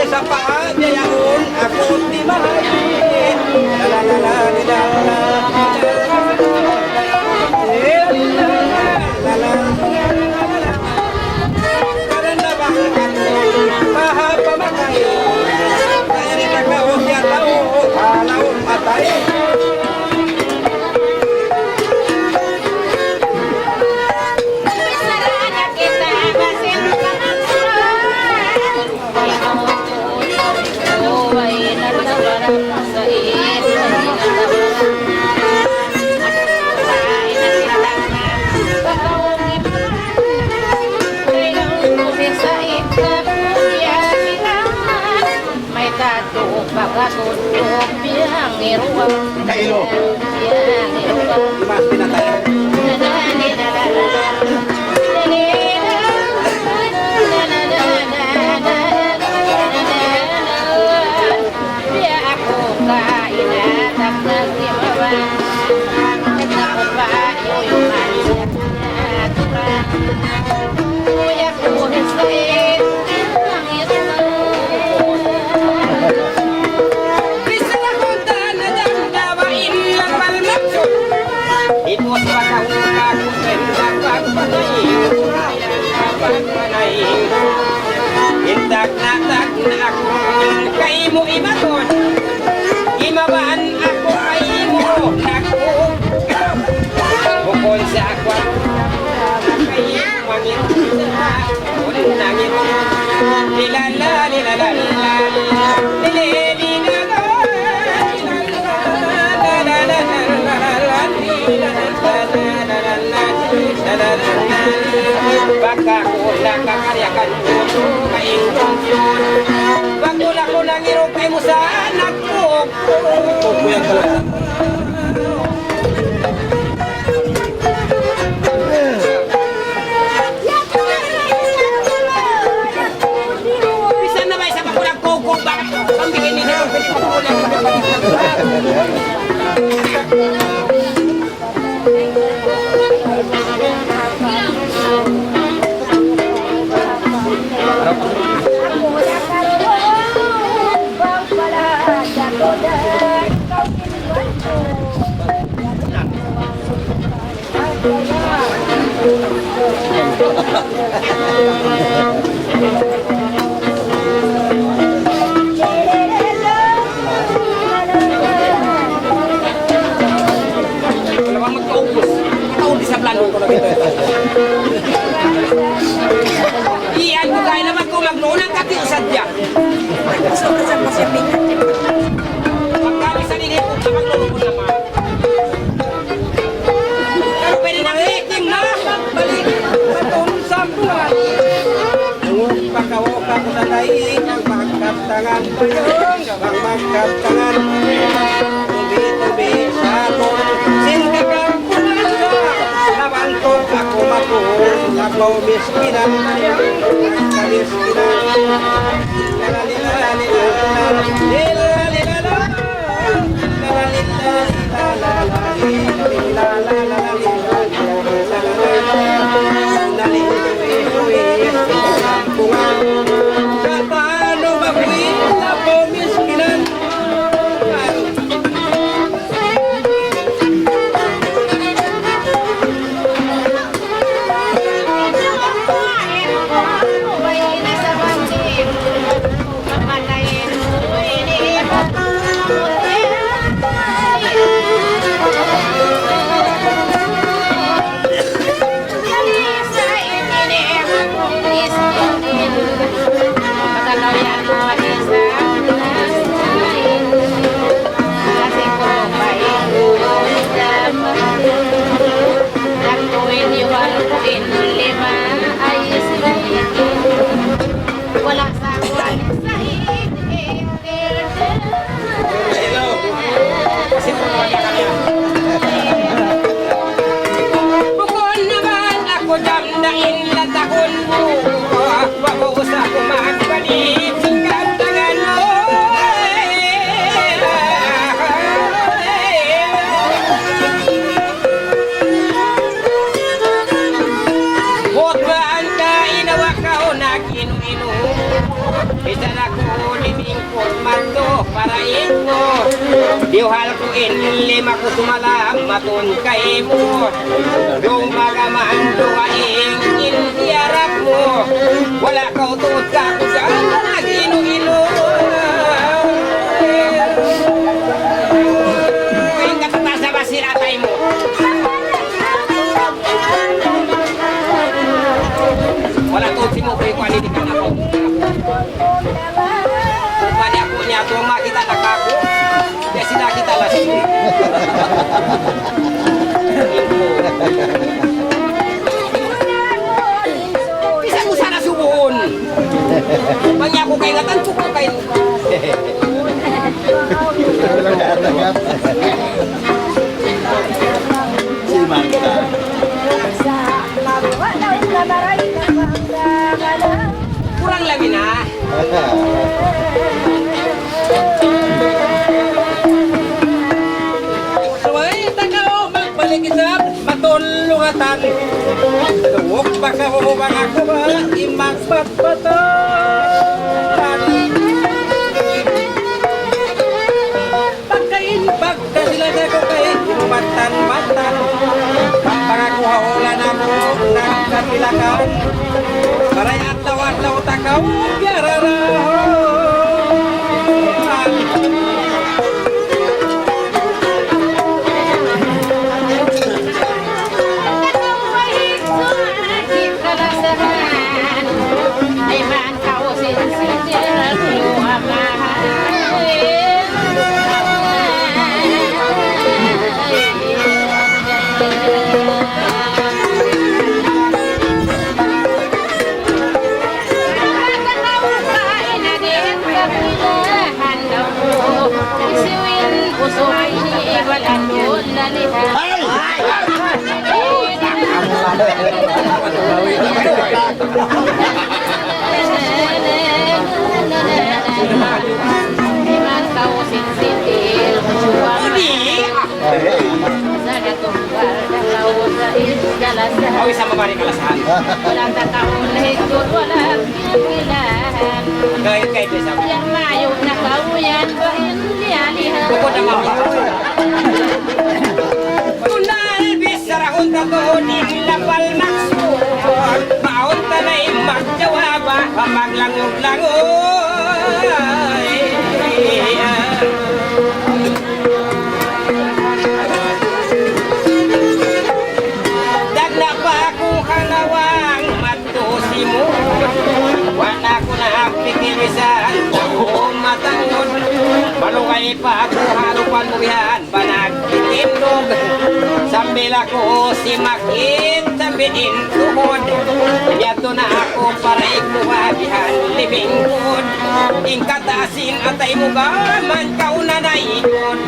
sa paa, yayaon ako di mahalin. La la la la la la karena bakal mahapamatay kaya rin naglaon niya tao halaon matay. Sarana kita basin pangalan. Oh, ay natawaran sa may tato pagkatutok biyang iruwang Kailo. biyang iruwang Mas pinatay. biya ako kainatap ng timawan ako pa yung mansat na turan kuya ko hesait ang iruwang Bisa na konta na damdawain lang malmaksud. Ipos pa ka una kung kendak pagpanayin. Pagpanayin. Indak na akong kay mo imaton. Imabaan ako kay mo naku. Bukod sa akwat. Kay mangit sa unangit. Lilala lilalala. Baka ko nakakaryakan ko kaingkong yun. Wag ko na ko nang irupay mo sa anak ko. Kuya talaga. Bisa na ba isa pa ko ng kukong ba? Pambigin ninyo. Wala bang magkaubos. Kataon di sa plano ko na gito. Iyan ko kaya naman kung magnoon ang katiusad niya. Pagkali sa nilip ko sa magnoon ko naman. Pero pwede nang iking na. Balik. Patun sa buwan. Pagkawok ako na laing ang magkaptangan ko yung ang magkaptangan. Tubi-tubi sa aton singkagang kunanda. Nabantog ako matuhol naglaw miskinan. Kamiskinan. Paano mabuhin ako miskinan? Wala sa kwan sa Bukod naman ako damdain latakon mo. Wako sa kumagpalit singkat tangan mo. Bot ba ang kainawa ka o nag-inu-inu? Isa na parain mo. Diuhal ko lima ko sumalam matun kay mo. Dumagaman duwaing intiarap mo. Wala ka utot ka ko dyan nag-ino-ino. Kung katataas na ba siratay mo? Wala to si mo kay quality ka na ko. Pwede ako niya to makita na kako. Kaya sinakita lang siya. Bisa mo sana subuhon. Pagnya ko kay ngatan suko kay. Si Magda. Kurang lagi na. Sabay, takaw, magbalik isap, matulungatan. Tuwok pa ka mo mga kuba, imagpagpatan. Pagka sila sa ko kay matan-matan. Pagpangakuha ulan ako ng katilakan. Paray atlaw-atlaw takaw, yararahan. Awi sama mari kalasahan. Walang tataon higod, walang pipilahan. Gayet kay desa. Yang mayo na kauyan, bahin lialihan. Bukod na mama. Kunal bisarahon tato lapal maksud. Maon tanay magjawaba maglangot-langot. Dagna pa akong halawang matusi mo. Wala ko na pikirisan o matangod. Malungay pa ako halupan mo yan panagtitindog. Sambil ako si Makit sambitin tuhod. Yato na ako para ikuwabihan libingkod. Ingkatasin atay mo gaman kauna na ikot.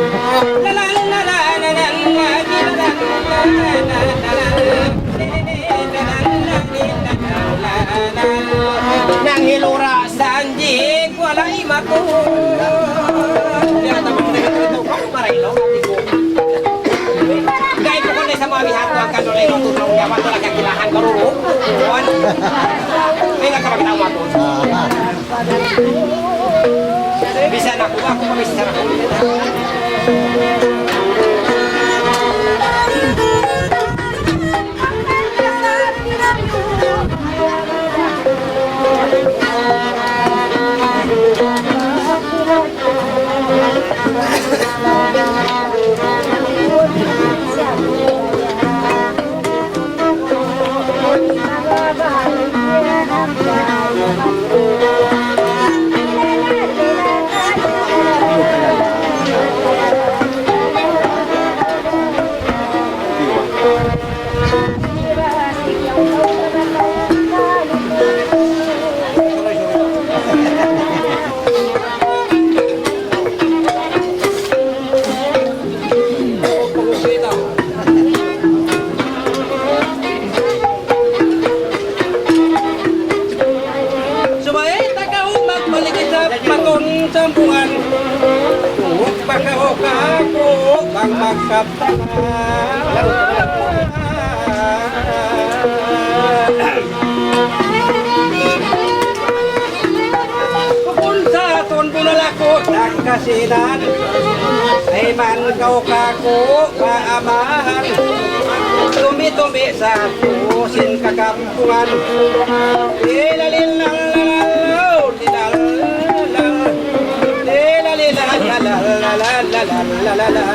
Nang hilura sa anjing walay matulog. Yan tamang nagatuto ko maraylo kahit ko na sa mga bihat ang kanulay ng tutong yaman to lang kakilahan karuro. May nakapagitaw matulog. Bisa na kuha ko mabisa na Kung sa aton po na ako nagkasinan ay man kau kako kaamahan tumi-tumi sa pusin kakampungan ilalilalalau dilalalalalalalalalalala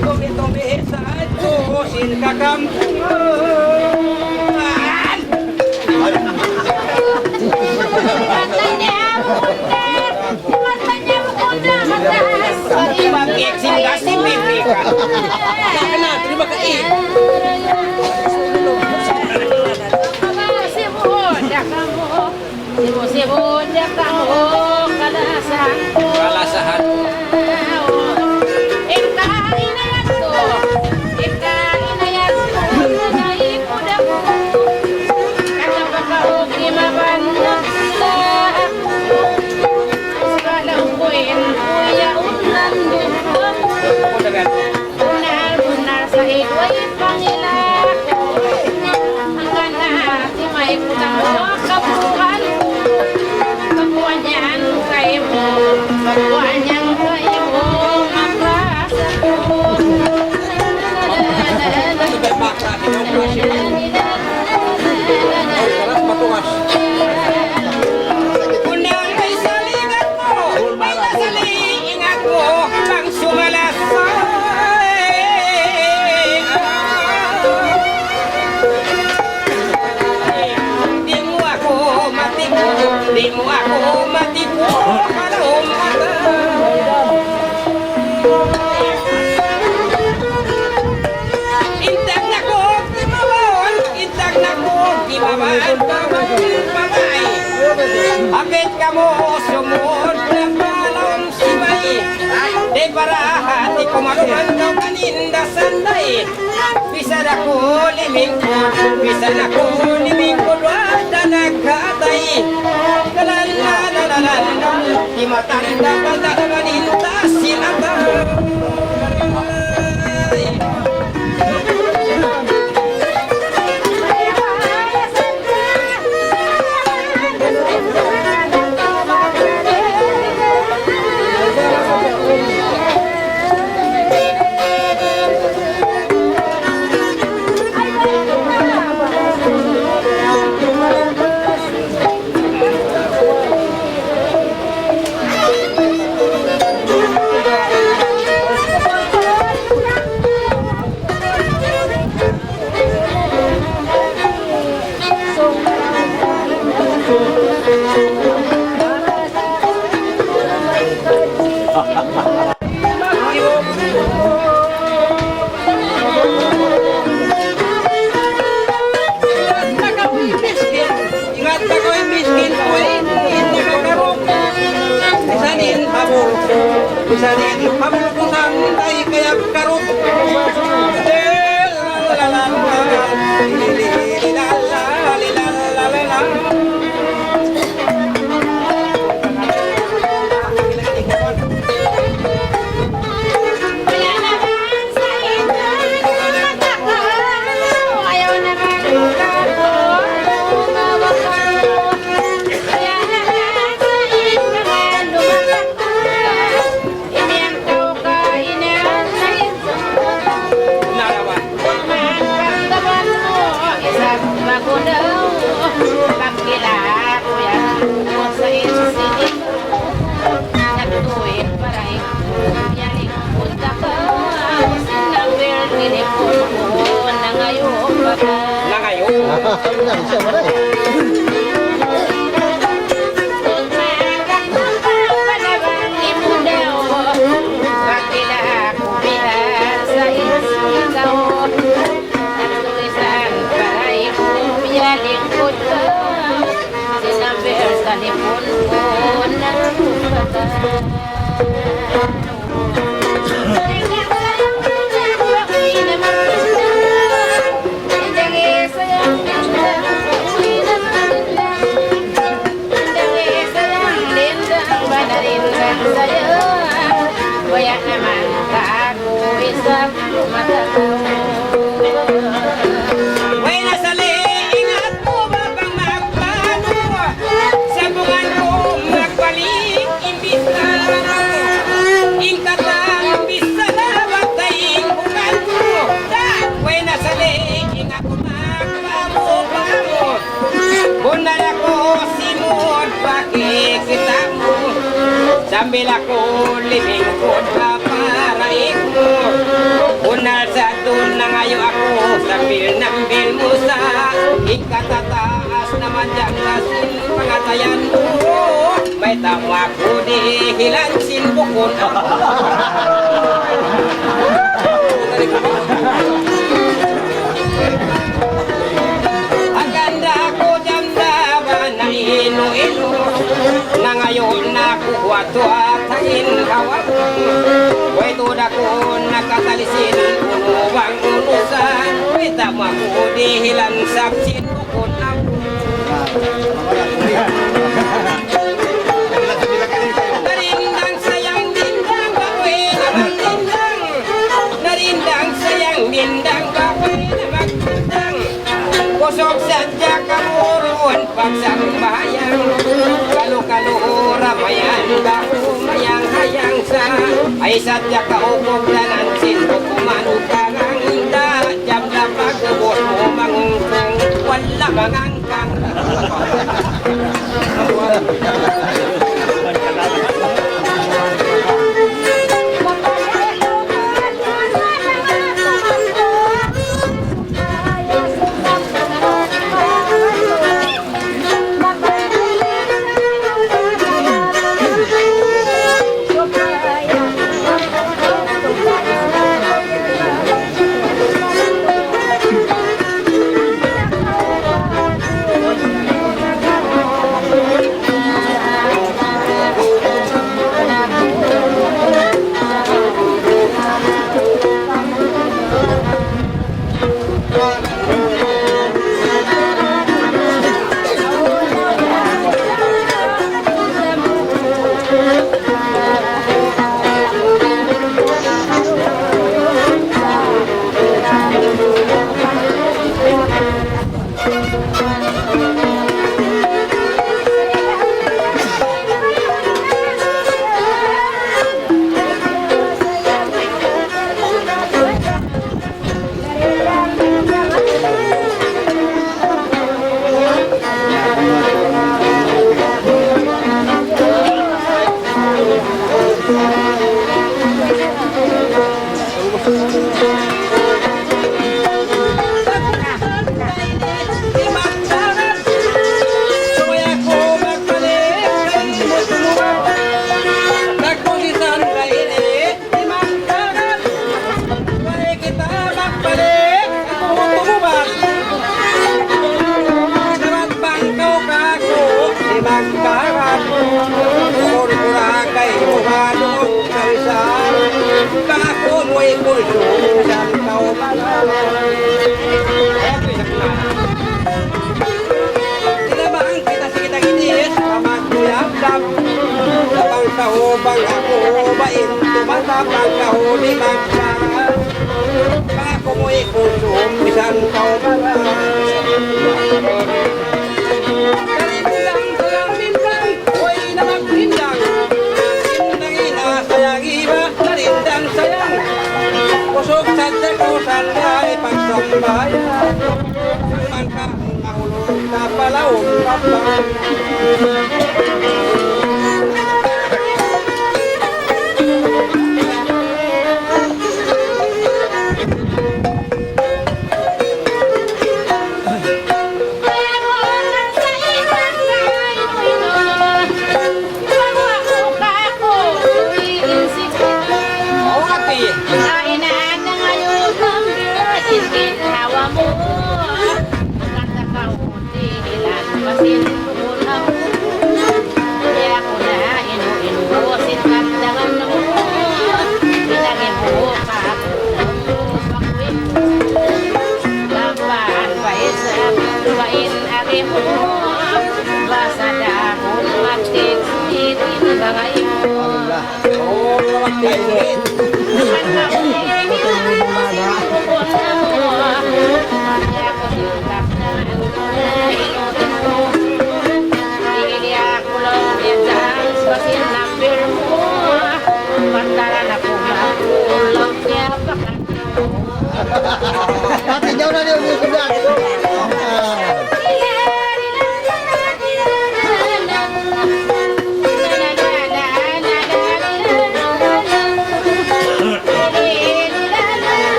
tumi-tumi sa pusin kakampungan Mag-exing ka si Pipi ka. Kaya na, terima kasih. Sibo-sibo kamu kalasahan ko. Kalasahan. Ika inayat ko. Ika inayat ko. Nagay ko na ko. Kakapakaog imaban na sila ako. Salang ko'y kuya unan dukong. Benar-benar sa iwa'y pangilako. Hanggang na si may putang mo kabuhan ko. Pagwanyan kayo mo. Pagwanyan kayo mo. Mapasa ko. Unang may saligat mo, may nasaliingat mo, pang sumalasay. Di mo ako matiko, di mo ako matiko, kalahom mata. Intag na ko, di mabawal, intag na ko, di mabawal, pamay. Akit ka mo sumod ng balong sibay. Di para hati ko maruman daw kaninda sanday. Bisan ako limingkod, bisan ako limingkod, wada nagkatay. Lalalalalalalan, di matanda banda kaninda sinatay. Ingat ka ko'y miskin ko'y hindi ka karong Bisanin habol Bisanin habol kung sanday kaya karong Kaya naman sa ito lumatakas. Ayaw naman ako lumawak. Kaya naman sa ito lumatakas. Imiyangkaw ka inang sa ito. Narawan. Magkamdaman mo isang bago daw. Pagkila ko yan mo sa insinig. Nagtuwid para yaring punta ka. Sinabir tinipon ko na ngayon baka. Na ngayon. Kaya naman ako isang matataw. Way nasali, ingat mo ba pang magplano? Sa bungan ko magpalik, imbis na Sambil aku living kod paparaik mo Unal sa tunang ayo aku sambil nambil musa Ikatataas naman dyan lasin pangatayan mo May tamo ako di hilansin bukod Ang ganda ko dyan daban na ino-ino Na ngayon nakuha to at inhawak Way tuda ko nakatalisin Unuwang unusan May tamo ako di hilansaksin bukod ako Narindang sayang dindang bakoy na magdindang Narindang sayang dindang bakoy na magdindang Kusog sadya kamuroon pagsambayang Kalu-kalu ramayan bako mayang hayang sa Ay sadya kaupog na nansin Kumanugang ang inda Jam na pagkabos mo mangungkong Wala mangangkang Bang ako bain, tumatapang kahuli magka Ako mo ikusum, isang kaumara Karindang sayang bintang, huwag na maghindang Hindang ina sayang iba, narindang sayang Kusog sa takusan ay pagsambayan Saman ka ang mahulog na palawag kapang Ate, jauh na niyo yung sudah.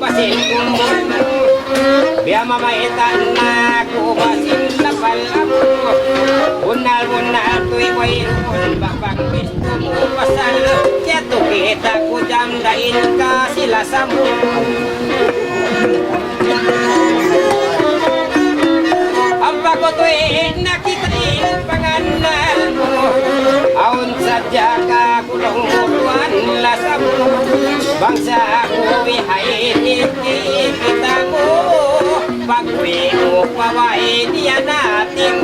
basin kumon biya mamaitan na ko basin lapal amo bunal tuwi wairun bakbang bisto mo pasal kaya to kita ko jam dain ka sila sa mo ang pagotoy nakitain pangalan mo aon sadya ka kulong mutuan lasa mo bangsa ako ihay kita mo pagwi mo pawai niya natin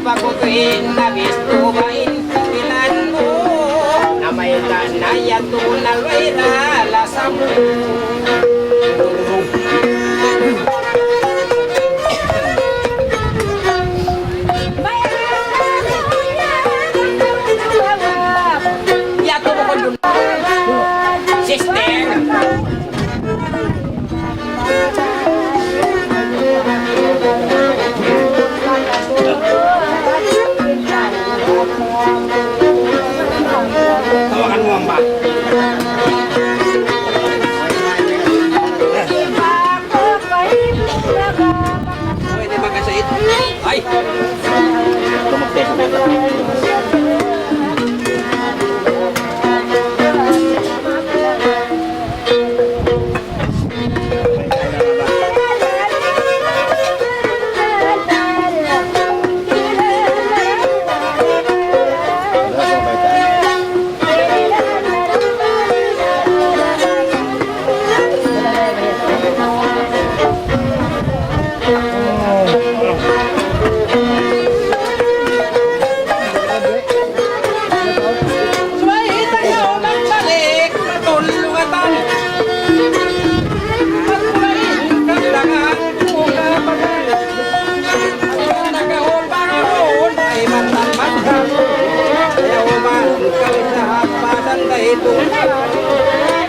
pakutuin na bisto bain kapilan mo na may tanaya tunal way lasam ya to mo kon sister tawakan mo ang ba? Pwede ba kasi ito? Ay!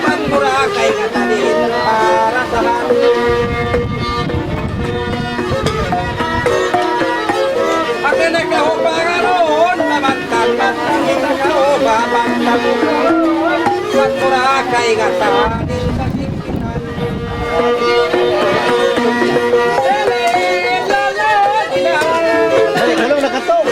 Pagmurakay katalin para sa pag nagkahubaga roon namantan-mantan nagkahubabang tabukan pagmurakay katalin sa kikinan Hello, nakatong.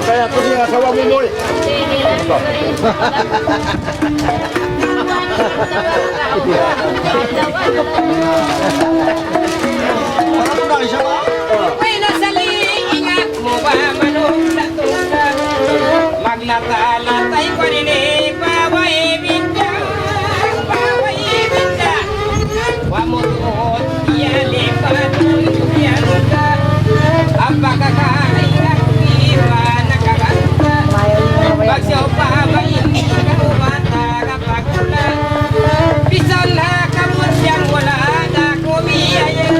Kaya ito siya asawa mo mo Uy, nasali, ingat mo ba manong natusan maglata-latay ko rin baway binda wamutut yalipat yalga ang pagkakain iba nakaganda bagsaw pa ba hindi kabata kapagkulan bisan na kamot siyang wala na kumiyaya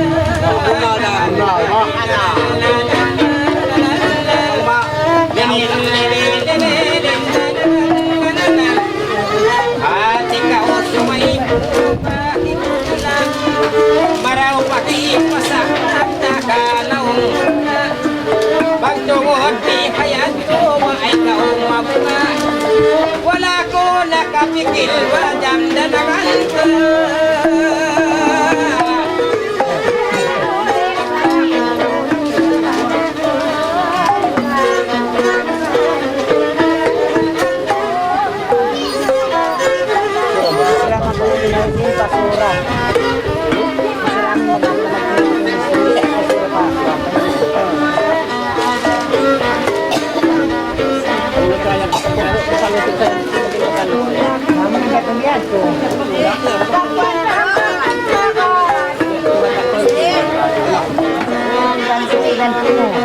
pikir wajam dan akan Sila matulog na yung basura. Sila ang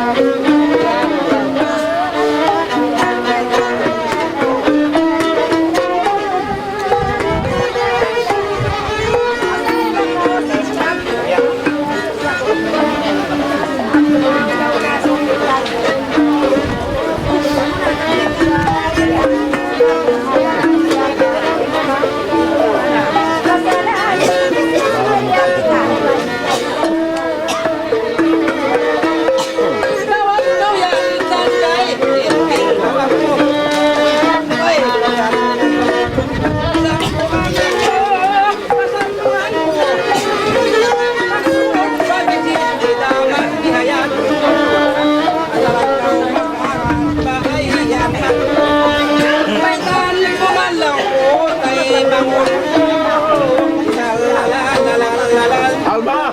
Alma!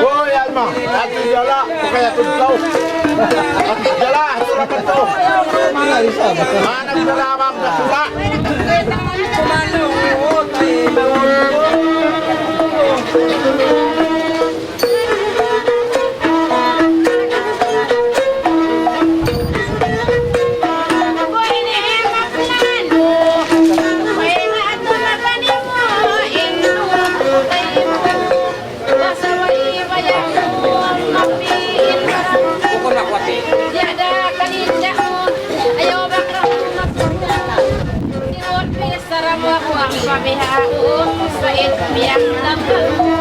Hoy, Alma! Ati Jala! Kaya tugsaw! Ati Jala! Sura ka to! Manang dalamang nasula! Pukul nak kuat. Sarap ako ang pamihaon sa itbiyak ng kalmo.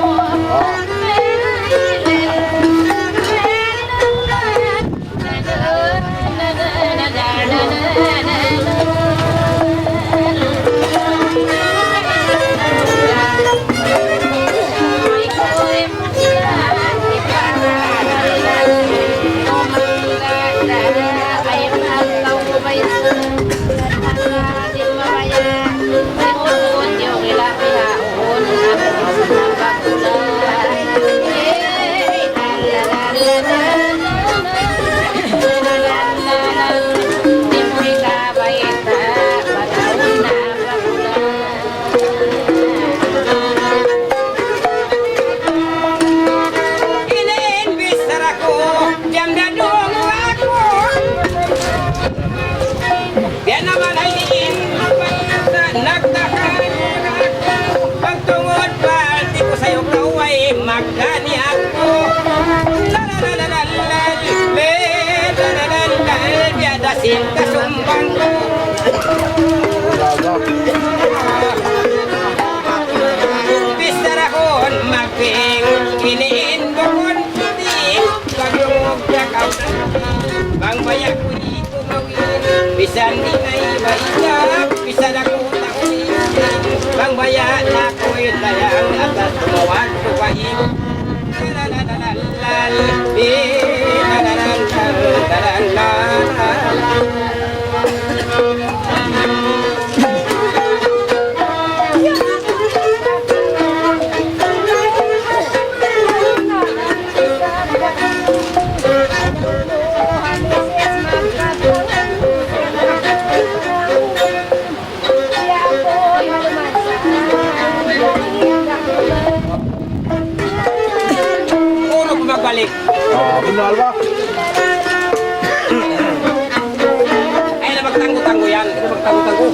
Magkani ako la la la la la le la la la la biada sin kasumbang ko bisarahon magping kiniin bukon di pagumog jakaw bang bayak ko dito mawin bisan di na ibayag bisan ako takunin bang bayak na ko'y layang atas tumawag ko kayo la la la la la la la la la Puro bumabalik. Benar ba? Ay na magtanggo-tanggo yan. Ay na magtanggo-tanggo.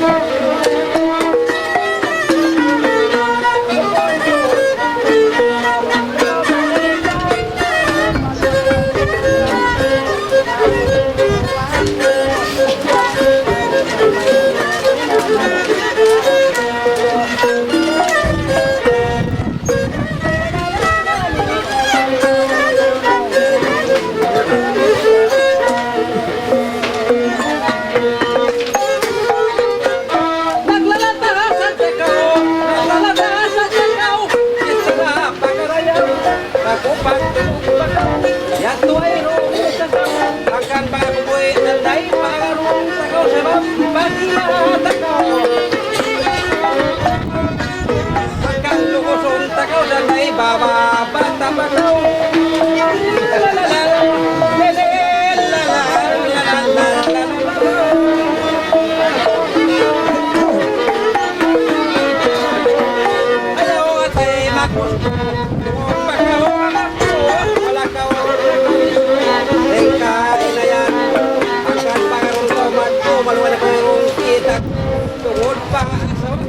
bababata pa ko. La la la, le le la la la la la la. Ayaw at ay magusto. Pagkawa ako, wala ka Engkay na yan. Hanggang pangarong ko magko, maluwala ko yung kita. Tungod pa ang asawa ko.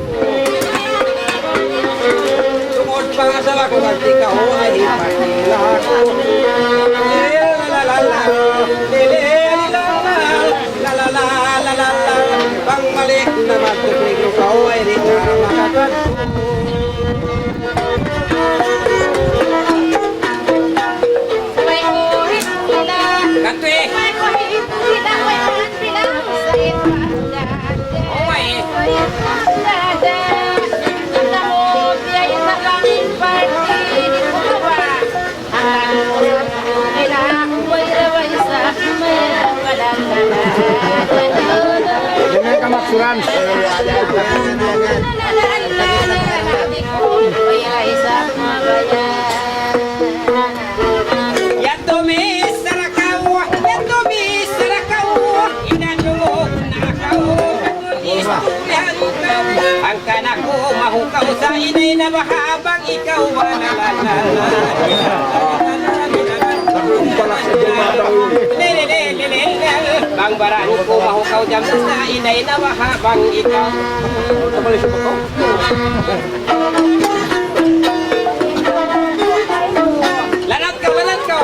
Tungod pa ang asawa ko, kasi ka ho ay ipagila ako. La-la-la-la, la-la-la-la-la-la-la-la. Pang mali na magtutulog ka ho ay rin na makakatulog. May kuhit sila. Katwe! May kuhit sila. May kuhit sila. Sa ipagdada. Oy! Sa ipagdada. Ang mo biyay sa langit party. Di ko gawa. Ang murag nila. Way sa mayroong kalangala. Jangan kamaksuran. Way sa mga bayan. Yato mi sarakaw, yato mi sarakaw, inadungog na akaw, istoryahan ka. Ang kanako mahukaw sa inay na mahabang ikaw walalala. Bang barang ko mahukaw jam sa inay na mahabang ikaw. Lanat ka, lanat ka.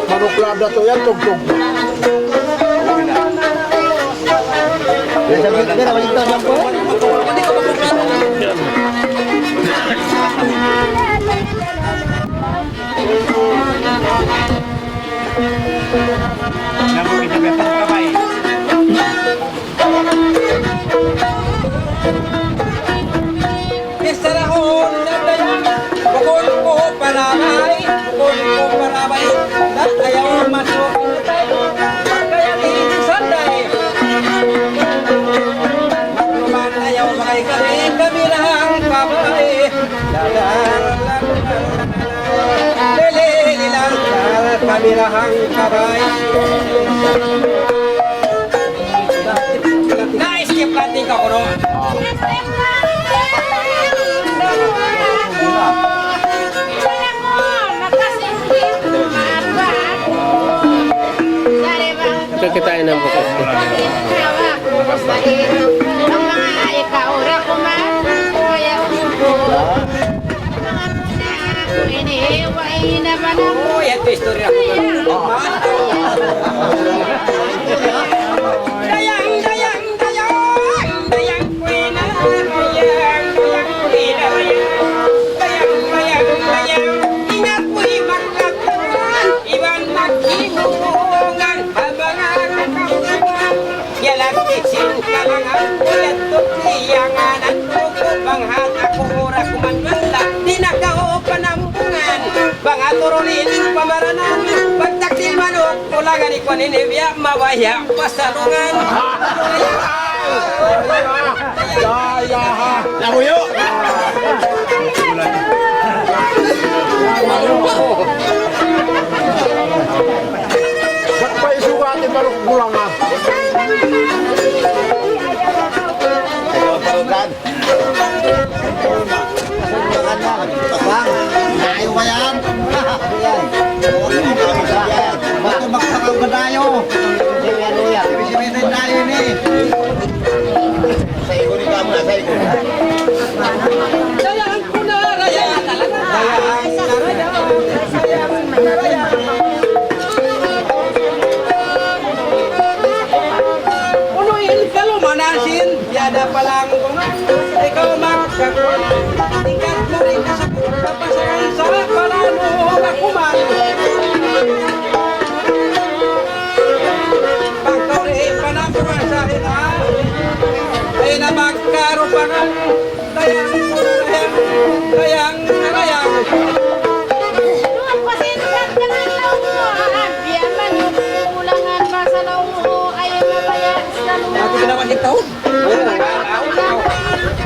Manuklada to yan, tugtog. Sa bit na balik to po. Misarahon na dayan, bukol ko parabay, bukol ko parabay, ayaw masuk tayo, pagkayatin sanday. Magluman ayaw makay kami lang kabay, lelelilang kami lang kabay. Na-skip natin ka kuno. Kakitain ng bukas. Ang mga ikaura kuman, kuya upo. Iniiway na ba na Oh, ito istorya ko. Dayang, dayang, dayang, dayang kuina, dayang, dayang kuina, dayang, dayang, dayang, ingat mo'y magkatuan, iwan maghimungan, habang ang kaulan, yalang kitsin kalangan, ulat tukliyangan, at tukupang hata ko oras kumandwala, di nakao panampungan, banga turunin pamaranan, pagtaksil manok, kulangan ikwan inibya, mawaya pasalungan. Lamuyo! Ba't pa isugatin balok bulang na? Balugan. Bang, nayo ba yan? Bato magsakaw ka tayo. Ibig-ibig tayo ni. Sa iko ni kamu na, sa iko. Dayang ko na raya, dayang na raya, sayang na raya. Punuin ka lumanasin, tiada palang bunga, ikaw magkakon. Tingkat mo rin sa kapasakan sa palano kakuman. Pagkori panakuman sa ina, ay na magkarupangan, dayang ko na rayang, dayang na rayang. Pasensya ka na lang mo. Biyaman yung kulangan pa sa ko ginawa ng taon.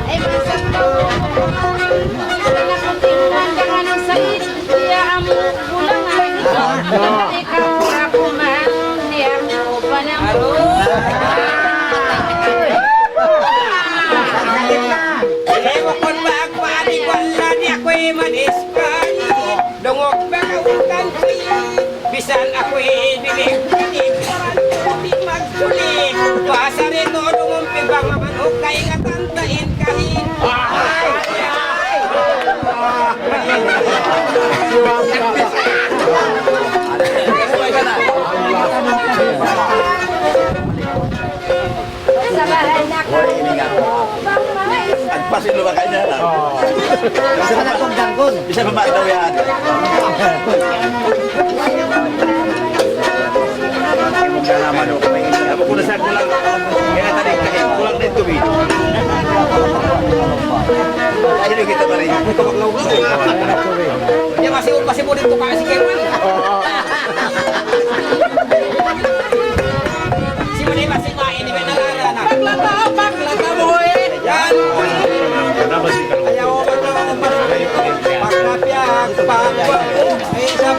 Ay, masang Wala ko tingnan ka nga ng sais. Kaya amo bulangan. Ikaw ako man. Di ako pa Ewan ko ba agpani wala di ako'y maniskay. Dungog ba kautan sa'yo? Bisan ako'y bilig-bilig. Di magsulit. Basa rin o dumumpi bang mamanok kay nga tantain kahit. sa bahay na ko. Agpasin lo ba kayo na lang? Kasi na akong danggon. Bisa pa ba daw yan? Ako kung nasaan ko lang, kaya tadi kahit kulang din tubig. Ayun kita ba rin? Dia masih mau ditukar si Kewan. Si Mani masih main di Benarana. Paglata mo eh. Yan. Ayaw ko na pagkapiyag pagbago. Ay sa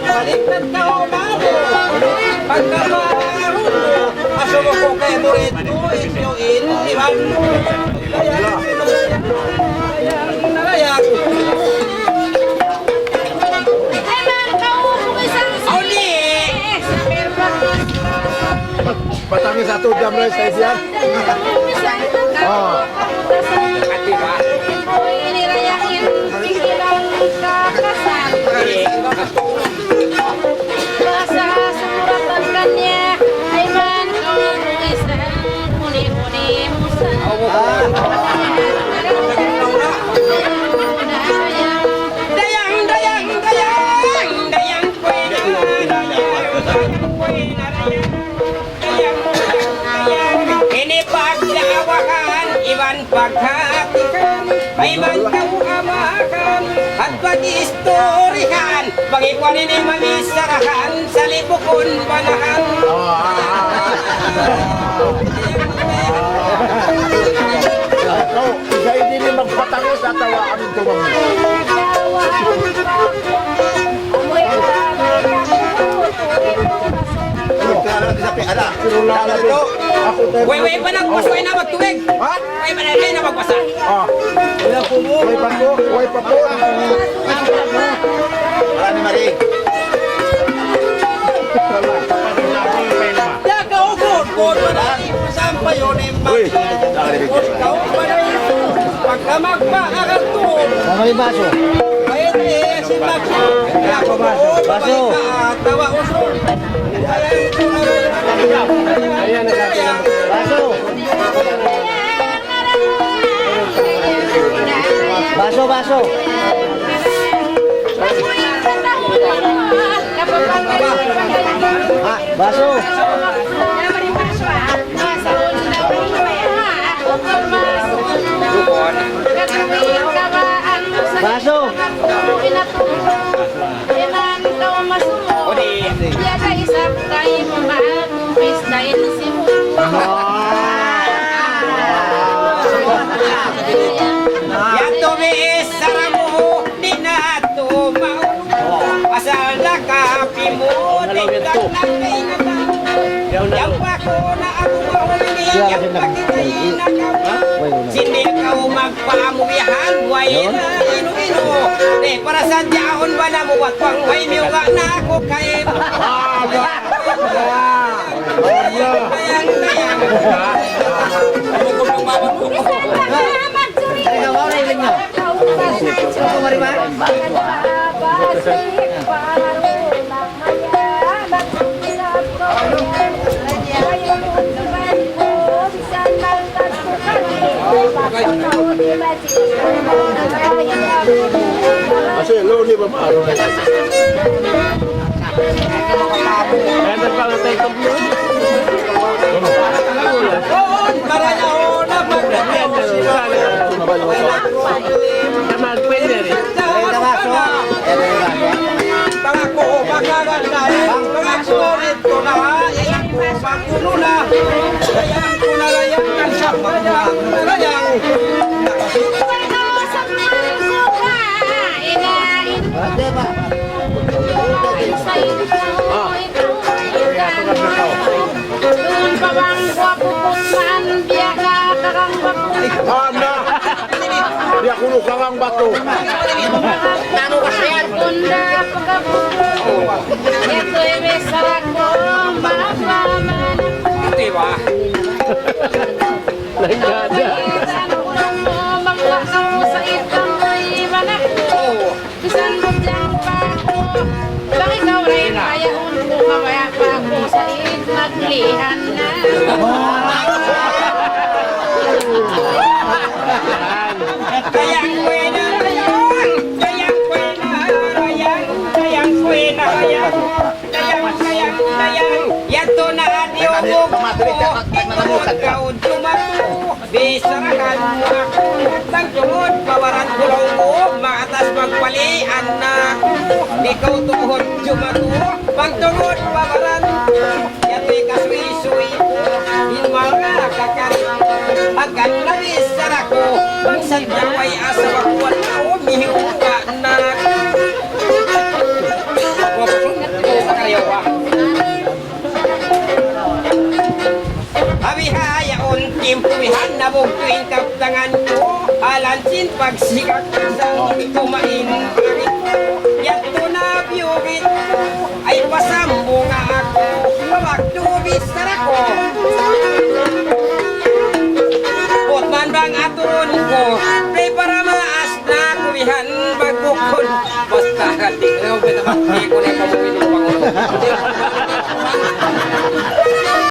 baliktad na umabo. Pagkabaro mo. Asumo ko kay Morito. Inyuin. Iwan mo. Nalayak. Ay, man, kaupo ko isang Auli. Patangis satu jam na sa isiyan. Ati ba? Inirayain, pigilan kakasal. Basa suratan kanya, ay man kaupo isang muni-muni musa. Ini pagdawakan, iban paghatikan, ay man kauamakan, at pag-istorikan, pag-ikuan ini mamisarahan, sa libukon banahan. So, isa hindi ni magpatangis at tawaan ito mami. Way pa nagpasway na magtuwig. Way pa na magpasa. Way pa po, way pa po. Wala ni Marie. Sampai yun Uy, pagka magpaagatun, Sama yung baso. ayun eh, si Maxo. Baso. Tawa usul. Ayan, baso. Baso, baso. Ah, baso. Baso. O di, yan tumiis sa ramo, di na tumaw. Asal na kapi mo, di ka na kaingatan. Yang pa ko na ako mauli, yang pakitay na kapi. Sindi ka magpamuyahan, way na ino-ino. Di para sa dyaon ba na muwat pang way miuga na ako kay Dayang-dayang. Ikaw, wow na ilan nyo. Ito mo rin ba? Kasi lo ni ba maaro na. Ito pa lang tayo tablo. Pangako, pagkaganda, pangako, ito na, ilang ko, pangkulo na. Kaya Rayang. Ana! Di ako nukang bato. Diba? Bakit ikaw rin kaya unko mamaya pa ako sa maglihan na. Kayang kwena rayan, kayang kwena rayan, kayang kwena rayan, kayang, yato na adiyo mo ko, ikaw dumato, bisarakan mo ako, tagtungod, pawaran kulaw mo, maatas magpalian na ako, ikaw tuhod dumato, pagtungod, pawaran ko, yato'y kaswi-swi ko, hinmal nga kakari, akan nabisar ako, magsadyaway asa wakuan ako, mihiwa na ako. Wapsunat ko sa karyawa. Habihayaon, timpumihan na bugtuin kaptangan ko, alansin pagsigak sa kumain pangit ko, yato na biyugit ko, ay pasambo nga ako, mawagdubisar ako. Putman bang aturon ko, pre para maas na kumihan bagbukod, basta tingnan mo pinamati ko